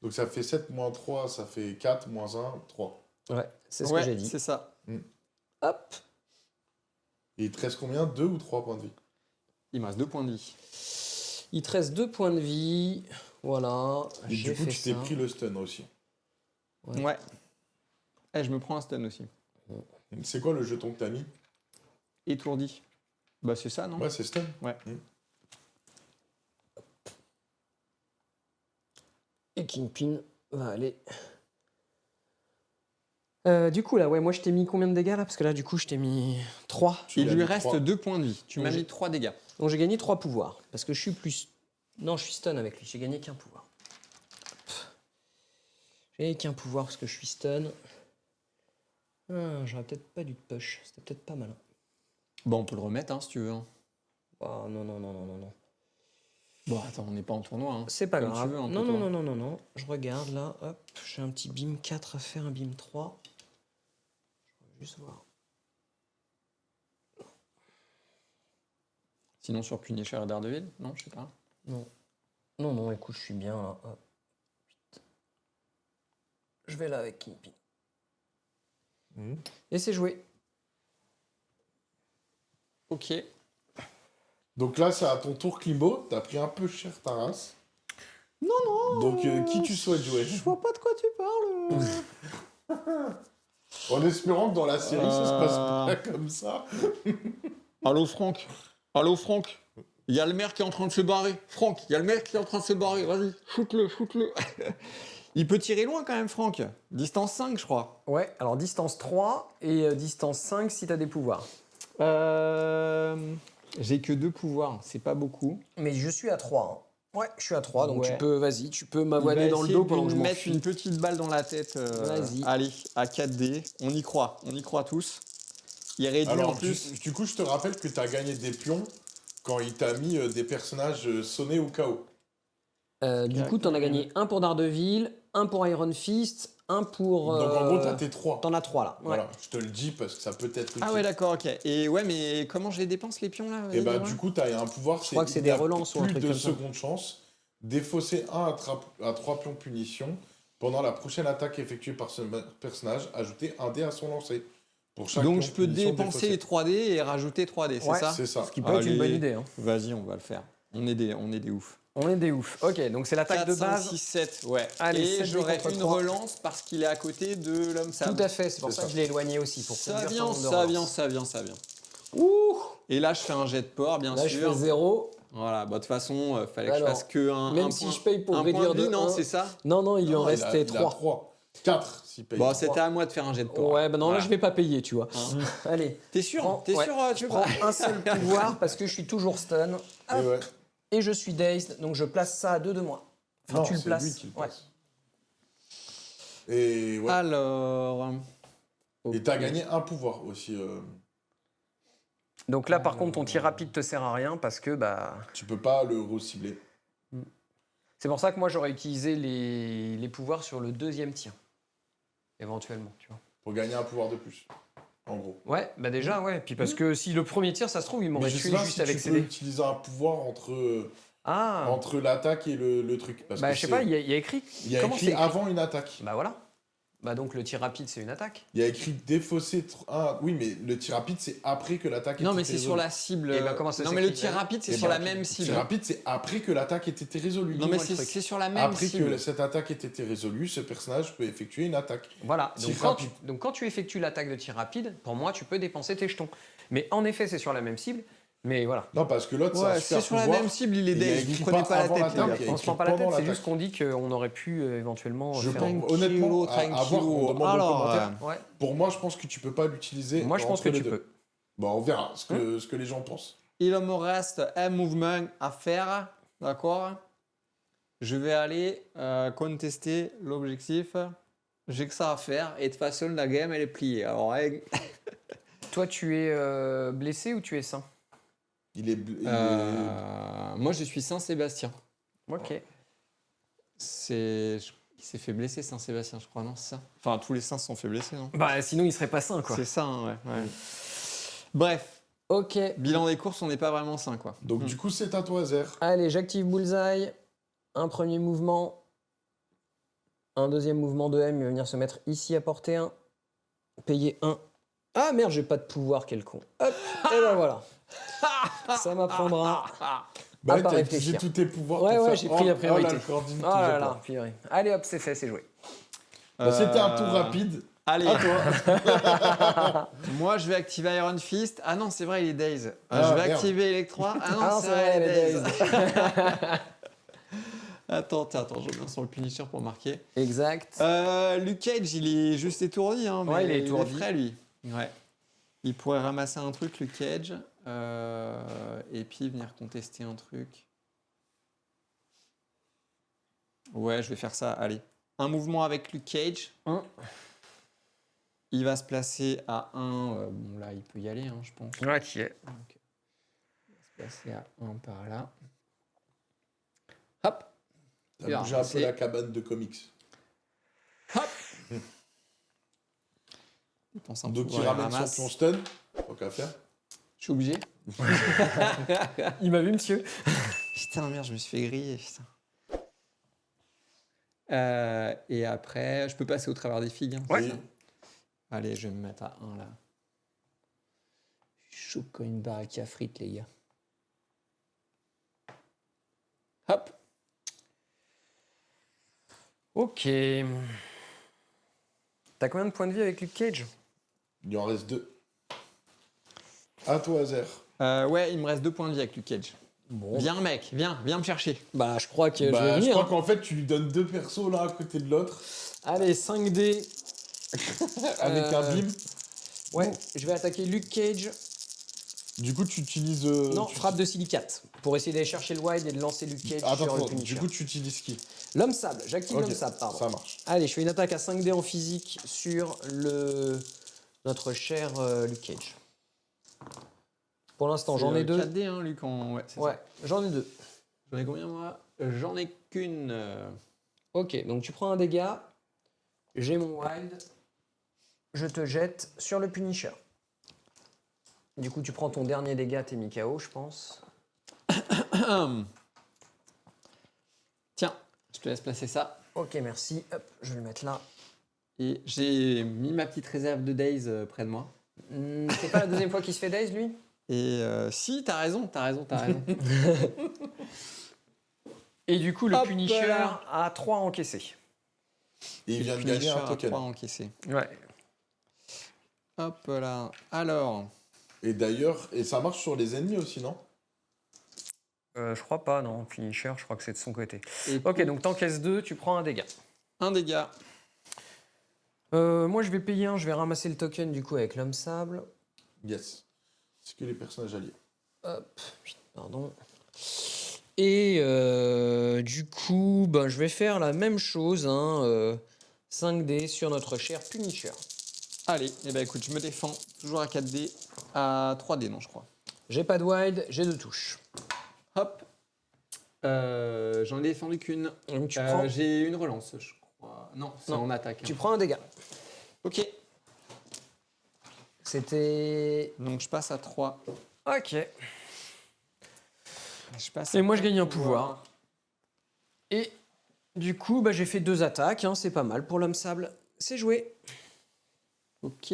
Donc ça fait 7 moins 3, ça fait 4, moins 1, 3. Ouais, c'est ce Ouais, que j'ai dit. c'est ça. Hop. Et il te reste combien? 2 ou 3 points de vie? Il me reste 2 points de vie. Il te reste 2 points de vie. Voilà. Et j'ai du coup, fait tu t'es ça. pris le stun aussi. Ouais. Eh, je me prends un stun aussi. C'est quoi le jeton que t'as mis? Étourdi. Bah c'est ça, non? Ouais, c'est stun. Ouais. Et Kingpin va aller. Du coup, là, ouais, moi je t'ai mis combien de dégâts là? Parce que là, du coup, je t'ai mis 3. Il l'as lui mis reste 3. 2 points de vie. Tu m'as j'ai- mis 3 dégâts. Donc j'ai gagné 3 pouvoirs. Parce que je suis plus. Non, je suis stun avec lui. J'ai gagné qu'un pouvoir. J'ai gagné qu'un pouvoir parce que je suis stun. J'aurais peut-être pas dû te push. C'était peut-être pas malin. Bon, on peut le remettre hein, si tu veux. Hein. Oh non, non, non, non, non, non. Bon, attends, on n'est pas en tournoi. Hein. C'est pas Comme grave. tu veux, un peu, non, non, toi. non, non, non, non. Je regarde là. Hop, j'ai un petit beam 4 à faire, un beam 3. Je vais juste voir. Sinon sur Punisher et Daredevil? Non, je sais pas. Non. Non, non, écoute, je suis bien là. Hop. Je vais là avec Kingpin. Et c'est joué. Ok. Donc là, c'est à ton tour, Klimbo. T'as pris un peu cher ta race. Non, non. Donc, qui tu souhaites jouer? Je vois pas de quoi tu parles. En espérant que dans la série, ça se passe pas comme ça. Allô, Franck. Allô, Franck. Il y a le maire qui est en train de se barrer. Franck, il y a le maire qui est en train de se barrer. Vas-y, shoot-le, shoot-le. Il peut tirer loin quand même, Franck. Distance 5, je crois. Ouais, alors distance 3 et distance 5 si t'as des pouvoirs. J'ai que 2 pouvoirs, c'est pas beaucoup. Mais je suis à 3. Ouais, je suis à 3, donc Ouais. tu peux, vas-y, tu peux Il va m'avoiner dans le essayer dos de pendant que je lui m'en mettre fuis. une petite balle dans la tête. Vas-y. Allez, à 4D. On y croit tous. Il réduit Alors, en plus. du coup, je te rappelle que t'as gagné des pions quand il t'a mis des personnages sonnés au KO. Du coup, t'en as gagné un pour Daredevil, un pour Iron Fist, un pour... Donc, en gros, t'as tes 3. T'en as 3 là. Ouais. Voilà, je te le dis parce que ça peut être utile. Ah ouais, d'accord, ok. Et ouais, mais comment je les dépense, les pions, là? Et Vas-y, bah, dis-moi. du coup, t'as un pouvoir, crois que c'est il des y a relances ou un plus truc de comme ça. seconde chance, défausser 1 à 3 pions punition. Pendant la prochaine attaque effectuée par ce personnage, ajouter un dé à son lancer. Pour chaque Donc pion je peux punition dépenser les 3D et rajouter 3D, c'est Ouais. ça? C'est ça. Ce qui peut être une bonne idée. Hein. Vas-y, on va le faire. On est des oufs. On est des oufs. Ok, donc c'est l'attaque 4, de 5, base. 6, 7, ouais. Allez, et 7 j'aurais contre une 3. relance parce qu'il est à côté de l'homme sable. Tout à fait, c'est pour C'est ça ça. que je l'ai éloigné aussi. Pour Ça réduire son vient, nombre de ça relances. vient, ça vient, ça vient. Ouh. Et là, je fais un jet de port, bien Là, je sûr. fais 0. Voilà, bah de toute façon, fallait que Alors, je fasse que un même un si point- je paye pour un réduire point de vie, de non, 1. c'est ça? Non, non, il lui en Non, restait il a 3. 3. 4 s'il paye. Bon, c'était à moi de faire un jet de port. Ouais, bah non, Voilà. là, je vais pas payer, tu vois. Hein. Allez. T'es sûr? Prends- T'es ouais, sûr? Tu Je veux prends pas un seul pouvoir parce que je suis toujours stun. Et ouais. Et je suis dazed, donc je place ça à 2 de moi. Enfin, Non, tu le c'est places. lui qui le Ouais. place. Et ouais. Alors... Et t'as gagné un pouvoir aussi. Donc là, par contre, ton tir rapide te sert à rien parce que bah. Tu peux pas le recibler. C'est pour ça que moi, j'aurais utilisé les pouvoirs sur le deuxième tir. Éventuellement, tu vois. Pour gagner un pouvoir de plus. En gros. Ouais, bah déjà, ouais. Puis parce que si le premier tir, ça se trouve, il m'aurait Mais je sais tué pas juste si avec tu ses peux dés. utiliser un pouvoir Ah, entre l'attaque et le truc. Parce bah que je sais c'est- pas, il y a écrit. il y a Comment écrit c'est écrit avant une attaque. Bah voilà. Bah donc le tir rapide, c'est une attaque. Il y a écrit défausser. Oui, mais le tir rapide, c'est après que l'attaque ait Non, été mais c'est sur résolue. la cible. Et ben, comment ça non, mais le s'écrit, tir là rapide, c'est Et sur ben, la même Le cible. tir rapide, c'est après que l'attaque ait été résolue. Non, mais Dis-moi le truc. c'est sur la même Après cible. que cette attaque ait été résolue, ce personnage peut effectuer une attaque. Voilà. Tir Donc quand, rapide. donc quand tu effectues l'attaque de tir rapide, pour moi, tu peux dépenser tes jetons. Mais en effet, c'est sur la même cible. Mais voilà. Non, parce que l'autre, c'est un Ouais, super c'est sur la pouvoir. même cible, il est Et il y a dazed. écrit Vous prenez pas pas la avant tête, les l'attaque, gars. il y a On se prend pas la pendant tête, c'est l'attaque. juste qu'on dit qu'on aurait pu éventuellement Je faire pense, une... honnêtement, à voir, on demande Alors, en commentaire. Ouais. Pour moi, je pense que tu peux pas l'utiliser. Moi, je pense entre que les tu deux. peux. Bon, on verra ce que les gens pensent. il me reste un mouvement à faire, d'accord? Je vais aller contester l'objectif. J'ai que ça à faire et de toute façon, la game, elle est pliée. Alors, Toi, tu es blessé ou tu es sain? moi, je suis Saint-Sébastien. Ok. C'est... Il s'est fait blesser, Saint-Sébastien, je crois, non, c'est ça? Enfin, tous les saints se sont fait blesser, non? Bah, sinon, il serait pas sain, quoi. C'est ça, hein, ouais. Bref, Ok. bilan des courses, on n'est pas vraiment sain, quoi. Donc du coup, c'est à toi, Zer. Allez, j'active Bullseye. Un premier mouvement. Un deuxième mouvement de M. Il va venir se mettre ici à portée 1. Payer 1. Ah merde, j'ai pas de pouvoir, quel con. Hop, et ben voilà. Ça m'apprendra Bah, à pas t'as utilisé réfléchir. tous tes pouvoirs Ouais, pour ouais, faire... j'ai pris la priorité. Oh là, le Cordine Oh qui là fait là, peur. purée. Allez hop, c'est fait, c'est joué. Bah, c'était un tour rapide. Allez, À toi. moi je vais activer Iron Fist. Ah non, c'est vrai, il est Daze. Ah, je vais merde. activer Electra. Ah non, Ah non, c'est vrai, il est les Daze. Attends, je reviens sur le Punisher pour marquer. Exact. Luke Cage, il est juste étourdi. Hein, mais Ouais, il est étourdi. frais, lui. Ouais. Il pourrait ramasser un truc, Luke Cage, et puis venir contester un truc. Ouais, je vais faire ça. Allez. Un mouvement avec Luke Cage. Il va se placer à 1. Bon, là, il peut y aller, hein, je pense. Ouais, qui est. Donc, il va se placer à 1 par là. Hop. T'as Bien, bougé un peu c'est- la cabane de comics. Hop. Il pense un Donc peu il ramène son pion stun. Tant qu'à faire. Je suis obligé. Il m'a vu, monsieur. Putain, merde, je me suis fait griller. Putain. Et après, je peux passer au travers des figues. Hein, Ouais. c'est ça. Allez, je vais me mettre à 1 là. Je suis chaud comme une baraque à frites, les gars. Hop. Ok. T'as combien de points de vie avec Luke Cage? Il en reste 2. À toi, Zer. Ouais, il me reste 2 points de vie avec Luke Cage. Bon. Viens, mec, viens me chercher. Bah, je crois que je vais Bah, je venir. crois hein. qu'en fait, tu lui donnes 2 persos l'un à côté de l'autre. Allez, 5D. Avec un bim. Ouais, je vais attaquer Luke Cage. Du coup, tu utilises... Non, tu- frappe de silicate. Pour essayer d'aller chercher le wide et de lancer Luke Cage sur le Attends, Punisher. du coup, tu utilises qui? L'homme sable, j'active Ok, l'homme sable, pardon. ça marche. Allez, je fais une attaque à 5D en physique sur notre cher Luke Cage. Pour l'instant, j'en ai 2. 4D, hein, Luc. Ouais, c'est Ouais, ça. j'en ai 2. J'en ai combien, moi? J'en ai qu'une. Ok, donc tu prends un dégât. J'ai mon wild. Je te jette sur le Punisher. Du coup, tu prends ton dernier dégât, t'es mis KO, je pense. Tiens, je te laisse placer ça. Ok, merci. Hop, je vais le mettre là. Et j'ai mis ma petite réserve de Daze près de moi. C'est pas la deuxième fois qu'il se fait daze, lui? Et si, t'as raison. Et du coup, le Hop Punisher là. a 3 encaissés. Et il Et vient le de gagner Punisher un a token. 3 encaissés. Ouais. Hop là. Alors, Et d'ailleurs, et ça marche sur les ennemis aussi, non? Je crois pas, non. Punisher, je crois que c'est de son côté. et Ok, donc t'encaisses 2, tu prends un dégât. un dégât. Moi, je vais payer 1, je vais ramasser le token du coup avec l'homme sable. Yes. C'est que les personnages alliés. Hop, pardon. Et du coup, ben, je vais faire la même chose, hein, 5D sur notre cher Punisher. Allez, et ben écoute, je me défends. Toujours à 4D. À 3D, non, je crois. J'ai pas de wild, j'ai 2 touches. Hop. J'en ai défendu qu'une. Donc tu, prends, J'ai une relance, je crois. Non, c'est Non, en attaque. tu hein. prends un dégât. Ok. C'était... Donc je passe à 3. Ok. Je passe Et à moi, je 4 gagne un pouvoir. Et du coup, bah, j'ai fait 2 attaques, hein, c'est pas mal pour l'homme sable. C'est joué. Ok.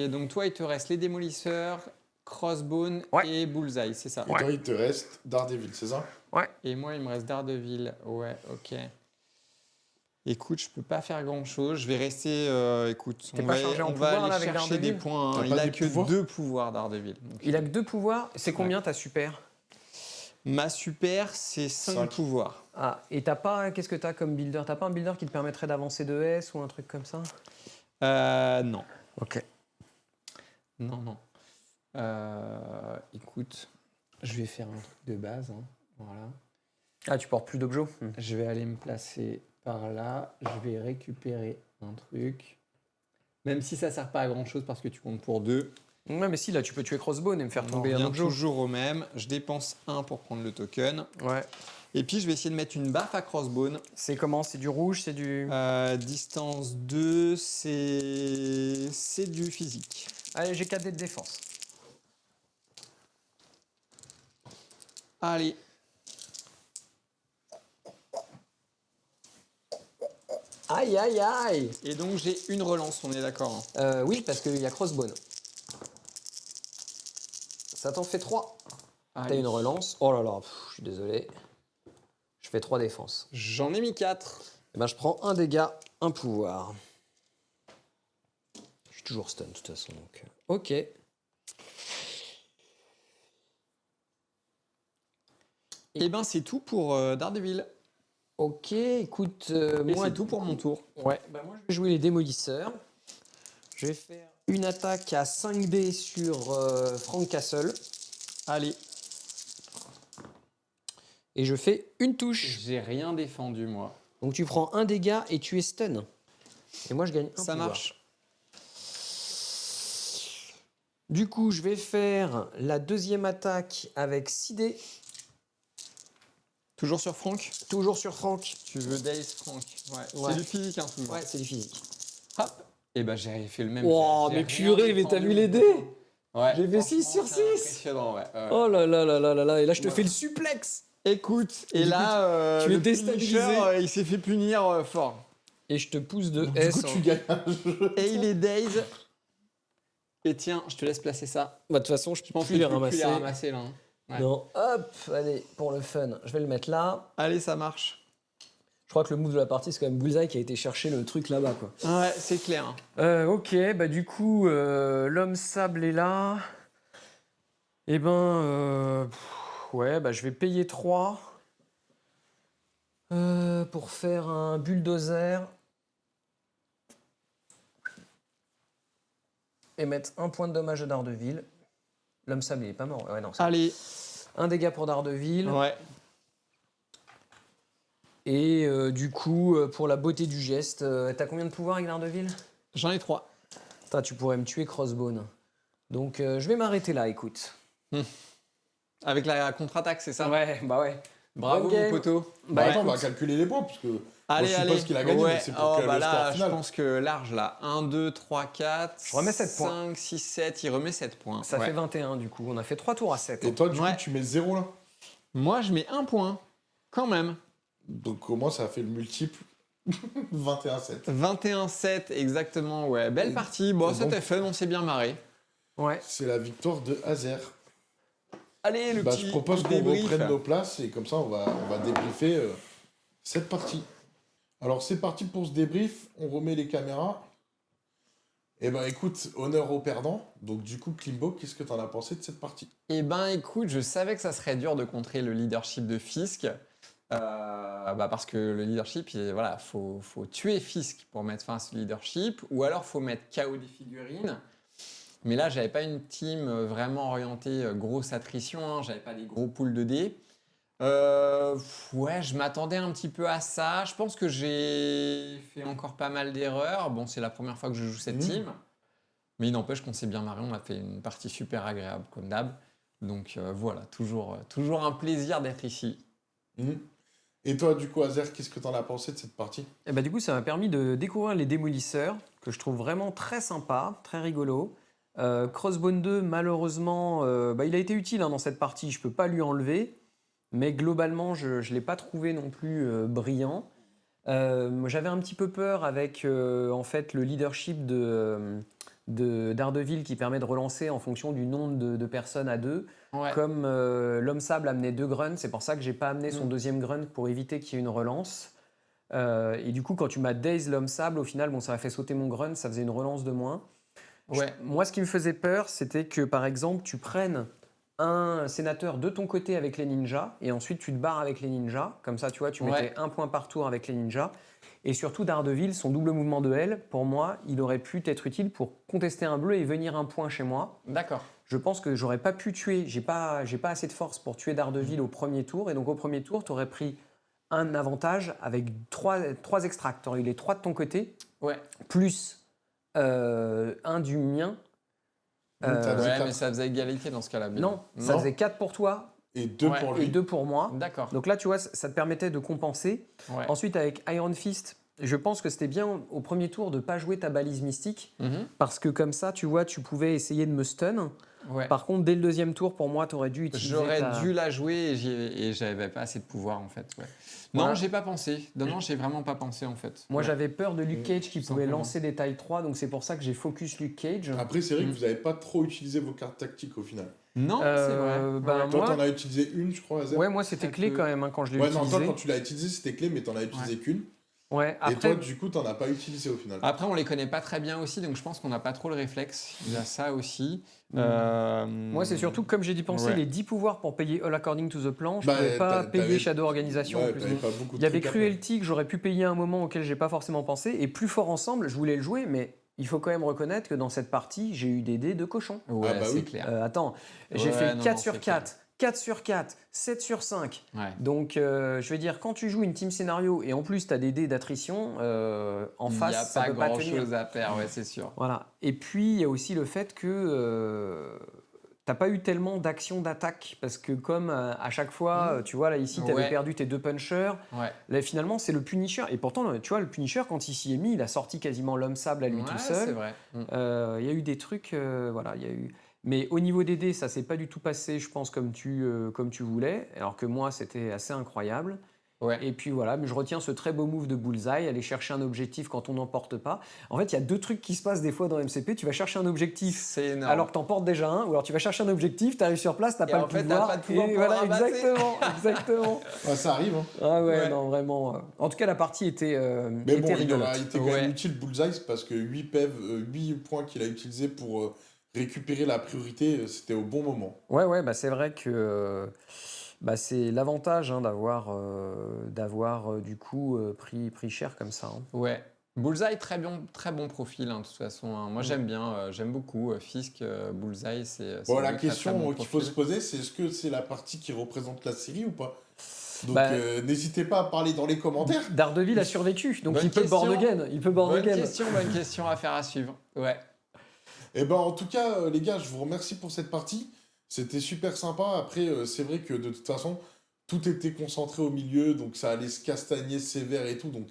Donc toi, il te reste les démolisseurs, Crossbone Ouais. et Bullseye, c'est ça? Et toi, il te reste Daredevil, c'est ça? Et moi, il me reste Daredevil. Ouais, ok. Écoute, je peux pas faire grand chose. Je vais rester. Écoute, T'es on pas va, chargé en on pouvoir, va aller là, avec chercher des Daredevil points. T'as Il pas a des que pouvoirs 2 pouvoirs, Daredevil. Donc, Il a que 2 pouvoirs. C'est combien ta super? ma super, c'est 5 Cinq. pouvoirs. Ah, et t'as pas... Qu'est-ce que t'as comme builder? T'as pas un builder qui te permettrait d'avancer de S ou un truc comme ça? Non. Ok. Non. Écoute, je vais faire un truc de base. Hein. Voilà. Ah, tu portes plus d'objets? Je vais aller me placer par là. Je vais récupérer un truc. Même si ça sert pas à grand chose parce que tu comptes pour 2. Ouais, mais si, là, tu peux tuer Crossbone et me faire On tomber un revient objet. toujours au même. Je dépense 1 pour prendre le token. Ouais. Et puis, je vais essayer de mettre une baffe à crossbone. C'est comment? C'est du rouge? C'est du... Distance 2, c'est du physique. Allez, j'ai 4 dés de défense. Allez. Aïe, aïe, aïe. Et donc, j'ai une relance, on est d'accord. Hein. Oui, parce qu'il y a crossbone. Ça t'en fait 3. T'as Allez. une relance. Oh là là, je suis désolé. Je fais 3 défenses. J'en ai mis 4. Eh ben, je prends un dégât, un pouvoir. Je suis toujours stun de toute façon. Donc... Ok. Et ben, c'est tout pour Daredevil. Ok, écoute, Et moi... c'est tout pour mon tour. Ouais, bah moi je vais jouer les démolisseurs. Je vais faire une attaque à 5 dés sur Frank Castle. Allez. Et je fais une touche. J'ai rien défendu, moi. Donc tu prends un dégât et tu es stun. Et moi je gagne un Ça pouvoir. marche. Du coup, je vais faire la deuxième attaque avec 6 dés. Toujours sur Franck. Toujours sur Frank. Tu veux Daze Franck. Ouais. Ouais. C'est du physique, hein, toujours. Ouais, c'est du physique. Hop. Et ben, j'ai fait le même. Wow, J'ai mais rien purée, mais t'as défendu. vu les dés? Ouais. J'ai fait 6 sur franchement, c'est 6. impressionnant, ouais. Oh là là là là là là. Et là, je te Ouais. fais le suplex. Écoute, Et et du là, tu es le déstabilisé. Punisher, il s'est fait punir fort. Et je te pousse de Du S. coup, tu gagnes un jeu. Et il est Daze. Et tiens, je te laisse placer ça. Bah, de toute façon, je Je peux pense plus que les tu peux ramasser. plus les ramasser là. Hein. Ouais. Non, hop, allez, pour le fun, je vais le mettre là. Allez, ça marche. Je crois que le move de la partie, c'est quand même Bullseye qui a été chercher le truc là-bas, quoi. Ouais, c'est clair. Ok, bah du coup, l'homme sable est là. Eh ben, ouais, bah je vais payer 3 pour faire un bulldozer. Et mettre un point de dommage à Daredevil. L'homme sable, il est pas mort. Ouais, non, ça. Allez. Un dégât pour Daredevil. Ouais. Et du coup, pour la beauté du geste, t'as combien de pouvoir avec Daredevil? J'en ai 3. Putain, tu pourrais me tuer Crossbone. Donc je vais m'arrêter là, écoute. Avec la contre-attaque, c'est ça? Ouais, bah ouais. Bravo, Bonne game. mon poteau. Bah, Bah, attends, on va écoute. calculer les points, parce que Allez, je suppose allez. qu'il a gagné, Ouais. mais c'est pour Oh, que bah le score là, final. je pense que large, là. 1, 2, 3, 4. Je remets 7 points. 5, 6, 7. Il remet 7 points. Ça Ouais. fait 21 du coup. On a fait 3 tours à 7. Et toi, du Ouais. coup, tu mets 0 là. Moi, je mets 1 point. Quand même. Donc, au moins, ça fait le multiple 21-7. 21-7, exactement. Ouais. Belle partie. Bon, et c'était donc- fun. On s'est bien marré. Ouais. C'est la victoire de Azer. Allez, le Bah, petit je propose qu'on débrief. reprenne nos places et comme ça, on va débriefer cette partie. Alors, c'est parti pour ce débrief. On remet les caméras. Eh ben, écoute, honneur aux perdants. Donc, du coup, Klimbo, qu'est-ce que t'en as pensé de cette partie? Eh ben, écoute, je savais que ça serait dur de contrer le leadership de Fisk. Parce que le leadership, voilà, faut tuer Fisk pour mettre fin à ce leadership, ou alors faut mettre KO des figurines. Mais là, j'avais pas une team vraiment orientée grosse attrition, hein, j'avais pas des gros pools de dés. Ouais, je m'attendais un petit peu à ça. Je pense que j'ai fait encore pas mal d'erreurs. Bon, c'est la première fois que je joue cette team. Mais il n'empêche qu'on s'est bien marré. On a fait une partie super agréable, comme d'hab. Donc voilà, toujours un plaisir d'être ici. Mhm. Et toi, du coup, Azer, qu'est-ce que t'en as pensé de cette partie? Et bah du coup, ça m'a permis de découvrir les démolisseurs, que je trouve vraiment très sympa, très rigolo. Crossbone 2, malheureusement, il a été utile dans cette partie, je peux pas lui enlever. Mais globalement, je ne l'ai pas trouvé non plus brillant. J'avais un petit peu peur avec en fait, le leadership de Daredevil qui permet de relancer en fonction du nombre de personnes à deux. Ouais. Comme l'homme sable amenait 2 grunts, c'est pour ça que j'ai pas amené son deuxième grunt pour éviter qu'il y ait une relance. Et du coup, quand tu m'as daze l'homme sable, au final, bon, ça a fait sauter mon grunt, ça faisait une relance de moins. Ouais. Moi, ce qui me faisait peur, c'était que par exemple, tu prennes un sénateur de ton côté avec les ninjas et ensuite tu te barres avec les ninjas. Comme ça, tu vois, tu mettais un point par tour avec les ninjas. Et surtout, Daredevil, son double mouvement de L, pour moi, il aurait pu être utile pour contester un bleu et venir un point chez moi. D'accord. Je pense que j'aurais pas pu tuer, j'ai pas assez de force pour tuer Daredevil au premier tour. Et donc au premier tour, tu aurais pris un avantage avec 3 extracts. Tu aurais eu les 3 de ton côté, Ouais. plus un du mien. Donc, t'as Ouais, quatre. mais ça faisait égalité dans ce cas-là. Bill. Non, ça Non. faisait 4 pour toi Et 2 Ouais. pour et lui. 2 pour moi. D'accord. Donc là, tu vois, ça te permettait de compenser. Ouais. Ensuite, avec Iron Fist, je pense que c'était bien au premier tour de ne pas jouer ta balise mystique, Mhm. parce que comme ça, tu vois, tu pouvais essayer de me stun. Ouais. Par contre, dès le deuxième tour, pour moi, tu aurais dû utiliser J'aurais ta... dû la jouer et j'avais pas assez de pouvoir en fait. Ouais. Voilà. Non, j'ai pas pensé. Non, j'ai vraiment pas pensé en fait. Moi, Ouais. j'avais peur de Luke Cage qui pouvait Simplement. lancer des tailles 3, donc c'est pour ça que j'ai focus Luke Cage. Après, c'est vrai que vous n'avez pas trop utilisé vos cartes tactiques au final. Non, c'est vrai. Ben, Ouais. Toi, moi, t'en as utilisé une, je crois, Azem. ouais, moi, c'était Très clé peu. quand même hein, quand je l'ai Ouais, non, utilisé. toi, quand tu l'as utilisé, c'était clé, mais t'en as utilisé qu'une. Ouais, Et toi, après, du coup, t'en as pas utilisé au final. Après, on les connaît pas très bien aussi, donc je pense qu'on n'a pas trop le réflexe. Il y a ça aussi. moi, c'est surtout, comme j'ai dépensé Ouais. les 10 pouvoirs pour payer All According to the Plan, je Bah, pouvais pas t'avais- payer Shadow Organisation en Ouais, plus. t'avais Donc, pas beaucoup de il y avait trucs à faire. Cruelty que j'aurais pu payer à un moment auquel j'ai pas forcément pensé, et plus fort ensemble, je voulais le jouer, mais il faut quand même reconnaître que dans cette partie, j'ai eu des dés de cochon. Ouais, Ah bah c'est oui. clair. Attends, j'ai Ouais, fait non, 4 non, sur c'est 4, 4 sur 4, 7 sur 5. Ouais. Donc, je vais dire, quand tu joues une team scénario et en plus tu as des dés d'attrition, en Il n'y a face, ça pas peut pas grand tenir. chose à faire, ouais, c'est sûr. Voilà. Et puis, il y a aussi le fait que t'as pas eu tellement d'action d'attaque parce que comme à chaque fois, tu vois, là ici, tu avais Ouais. perdu tes 2 punchers. Ouais. Là, finalement, c'est le Punisher. Et pourtant, tu vois, le Punisher, quand il s'y est mis, il a sorti quasiment l'homme sable à lui Ouais, tout c'est seul. vrai. Il y a eu des trucs, voilà, il y a eu. Mais au niveau des dés, ça s'est pas du tout passé, je pense, comme tu voulais. Alors que moi, c'était assez incroyable. Ouais. Et puis voilà, mais je retiens ce très beau move de Bullseye, aller chercher un objectif quand on n'en porte pas. En fait, il y a 2 trucs qui se passent des fois dans MCP. Tu vas chercher un objectif C'est énorme. alors que t'en portes déjà un, ou alors tu vas chercher un objectif, t'arrives sur place, t'as Et pas en le fait, pouvoir. t'as pas de pouvoir et pour le voilà, ramasser. exactement, exactement. Ouais, ça arrive, hein. Ah ouais, Ouais. non, vraiment. En tout cas, la partie était, Mais bon, était il rigolote. aura été quand Ouais. même utile Bullseye parce que 8 points qu'il a utilisés pour récupérer la priorité, c'était au bon moment. Ouais, bah c'est vrai que c'est l'avantage hein, d'avoir du coup pris cher comme ça. Hein. Ouais. Bullseye, très bon profil, hein, de toute façon. Hein. Moi, j'aime bien, j'aime beaucoup Fisk, Bullseye, c'est Bon, deux la très, très question bons qu'il faut se profils. poser, c'est est-ce que c'est la partie qui représente la série ou pas? Donc, Bah, n'hésitez pas à parler dans les commentaires. Daredevil a survécu, donc Bonne il peut board question. again. Il peut board Bonne again. question à faire à suivre. Ouais. Et ben, en tout cas, les gars, je vous remercie pour cette partie. C'était super sympa. Après, c'est vrai que de toute façon, tout était concentré au milieu, donc ça allait se castagner sévère et tout. Donc,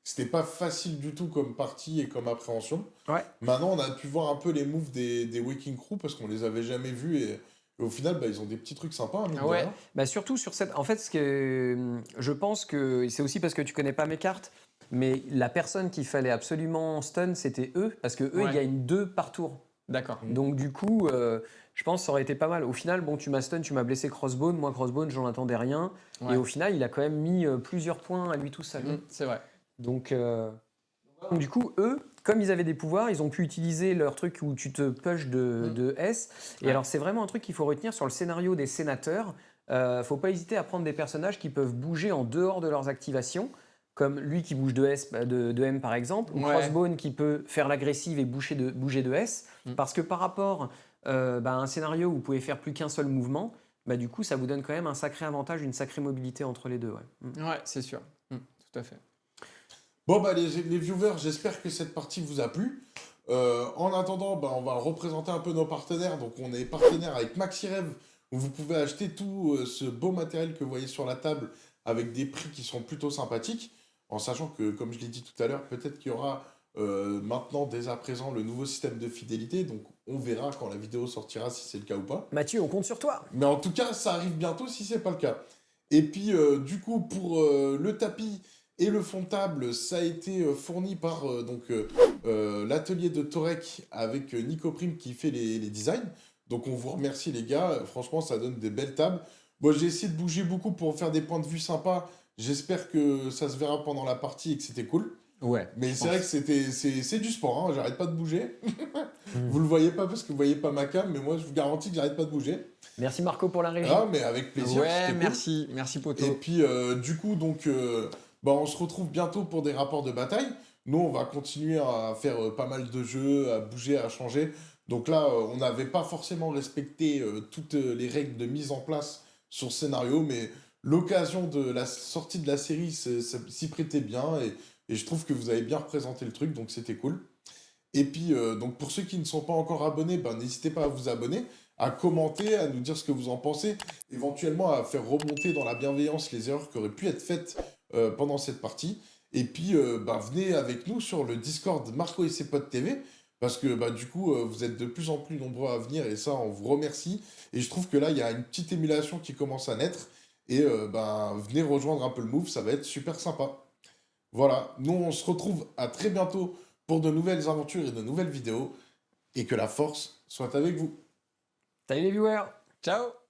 c'était pas facile du tout comme partie et comme appréhension. Ouais. Maintenant, on a pu voir un peu les moves des Waking Crew parce qu'on les avait jamais vus et au final, bah, ils ont des petits trucs sympas. Hein, mine de Ouais. rien. Bah surtout sur cette. En fait, je pense que c'est aussi parce que tu connais pas mes cartes, mais la personne qu'il fallait absolument stun, c'était eux, parce que eux, Ouais. ils gagnent 2 par tour. D'accord. Donc du coup, je pense que ça aurait été pas mal. Au final, bon, tu m'as stun, tu m'as blessé Crossbone. Moi, Crossbone, j'en attendais rien. Ouais. Et au final, il a quand même mis plusieurs points à lui tout seul. C'est vrai. Donc du coup, eux, comme ils avaient des pouvoirs, ils ont pu utiliser leur truc où tu te push de S. Et Ouais. alors, c'est vraiment un truc qu'il faut retenir sur le scénario des sénateurs. Faut pas hésiter à prendre des personnages qui peuvent bouger en dehors de leurs activations, comme lui qui bouge de S, de M par exemple, ou Ouais. Crossbone qui peut faire l'agressive et bouger de S. Parce que par rapport à un scénario où vous pouvez faire plus qu'un seul mouvement, bah, du coup, ça vous donne quand même un sacré avantage, une sacrée mobilité entre les deux. Ouais. Ouais, c'est sûr. Tout à fait. Bon, bah, les viewers, j'espère que cette partie vous a plu. En attendant, bah, on va représenter un peu nos partenaires. Donc, on est partenaire avec MaxiRev, où vous pouvez acheter tout ce beau matériel que vous voyez sur la table avec des prix qui sont plutôt sympathiques. En sachant que, comme je l'ai dit tout à l'heure, peut-être qu'il y aura maintenant, dès à présent, le nouveau système de fidélité. Donc, on verra quand la vidéo sortira si c'est le cas ou pas. Mathieu, on compte sur toi. Mais en tout cas, ça arrive bientôt si c'est pas le cas. Et puis, du coup, pour le tapis et le fond de table, ça a été fourni par l'atelier de Torek avec Nico Prime qui fait les designs. Donc, on vous remercie, les gars. Franchement, ça donne des belles tables. Bon, j'ai essayé de bouger beaucoup pour faire des points de vue sympas. J'espère que ça se verra pendant la partie et que c'était cool. Ouais. Mais c'est vrai que c'est du sport, hein. J'arrête pas de bouger. Vous le voyez pas parce que vous voyez pas ma cam, mais moi je vous garantis que j'arrête pas de bouger. Merci Marco pour la régie. Ah, mais avec plaisir. Ouais, c'était cool. merci Poto. Et puis du coup, donc, on se retrouve bientôt pour des rapports de bataille. Nous, on va continuer à faire pas mal de jeux, à bouger, à changer. Donc là, on n'avait pas forcément respecté toutes les règles de mise en place sur ce scénario, mais l'occasion de la sortie de la série s'y prêtait bien et je trouve que vous avez bien représenté le truc, donc c'était cool. Et puis, donc pour ceux qui ne sont pas encore abonnés, n'hésitez pas à vous abonner, à commenter, à nous dire ce que vous en pensez, éventuellement à faire remonter dans la bienveillance les erreurs qui auraient pu être faites pendant cette partie. Et puis, venez avec nous sur le Discord Marco et ses potes TV, parce que du coup, vous êtes de plus en plus nombreux à venir, et ça, on vous remercie. Et je trouve que là, il y a une petite émulation qui commence à naître, et venez rejoindre un peu le move, ça va être super sympa. Voilà, nous on se retrouve à très bientôt pour de nouvelles aventures et de nouvelles vidéos, et que la force soit avec vous. Salut les viewers! Ciao!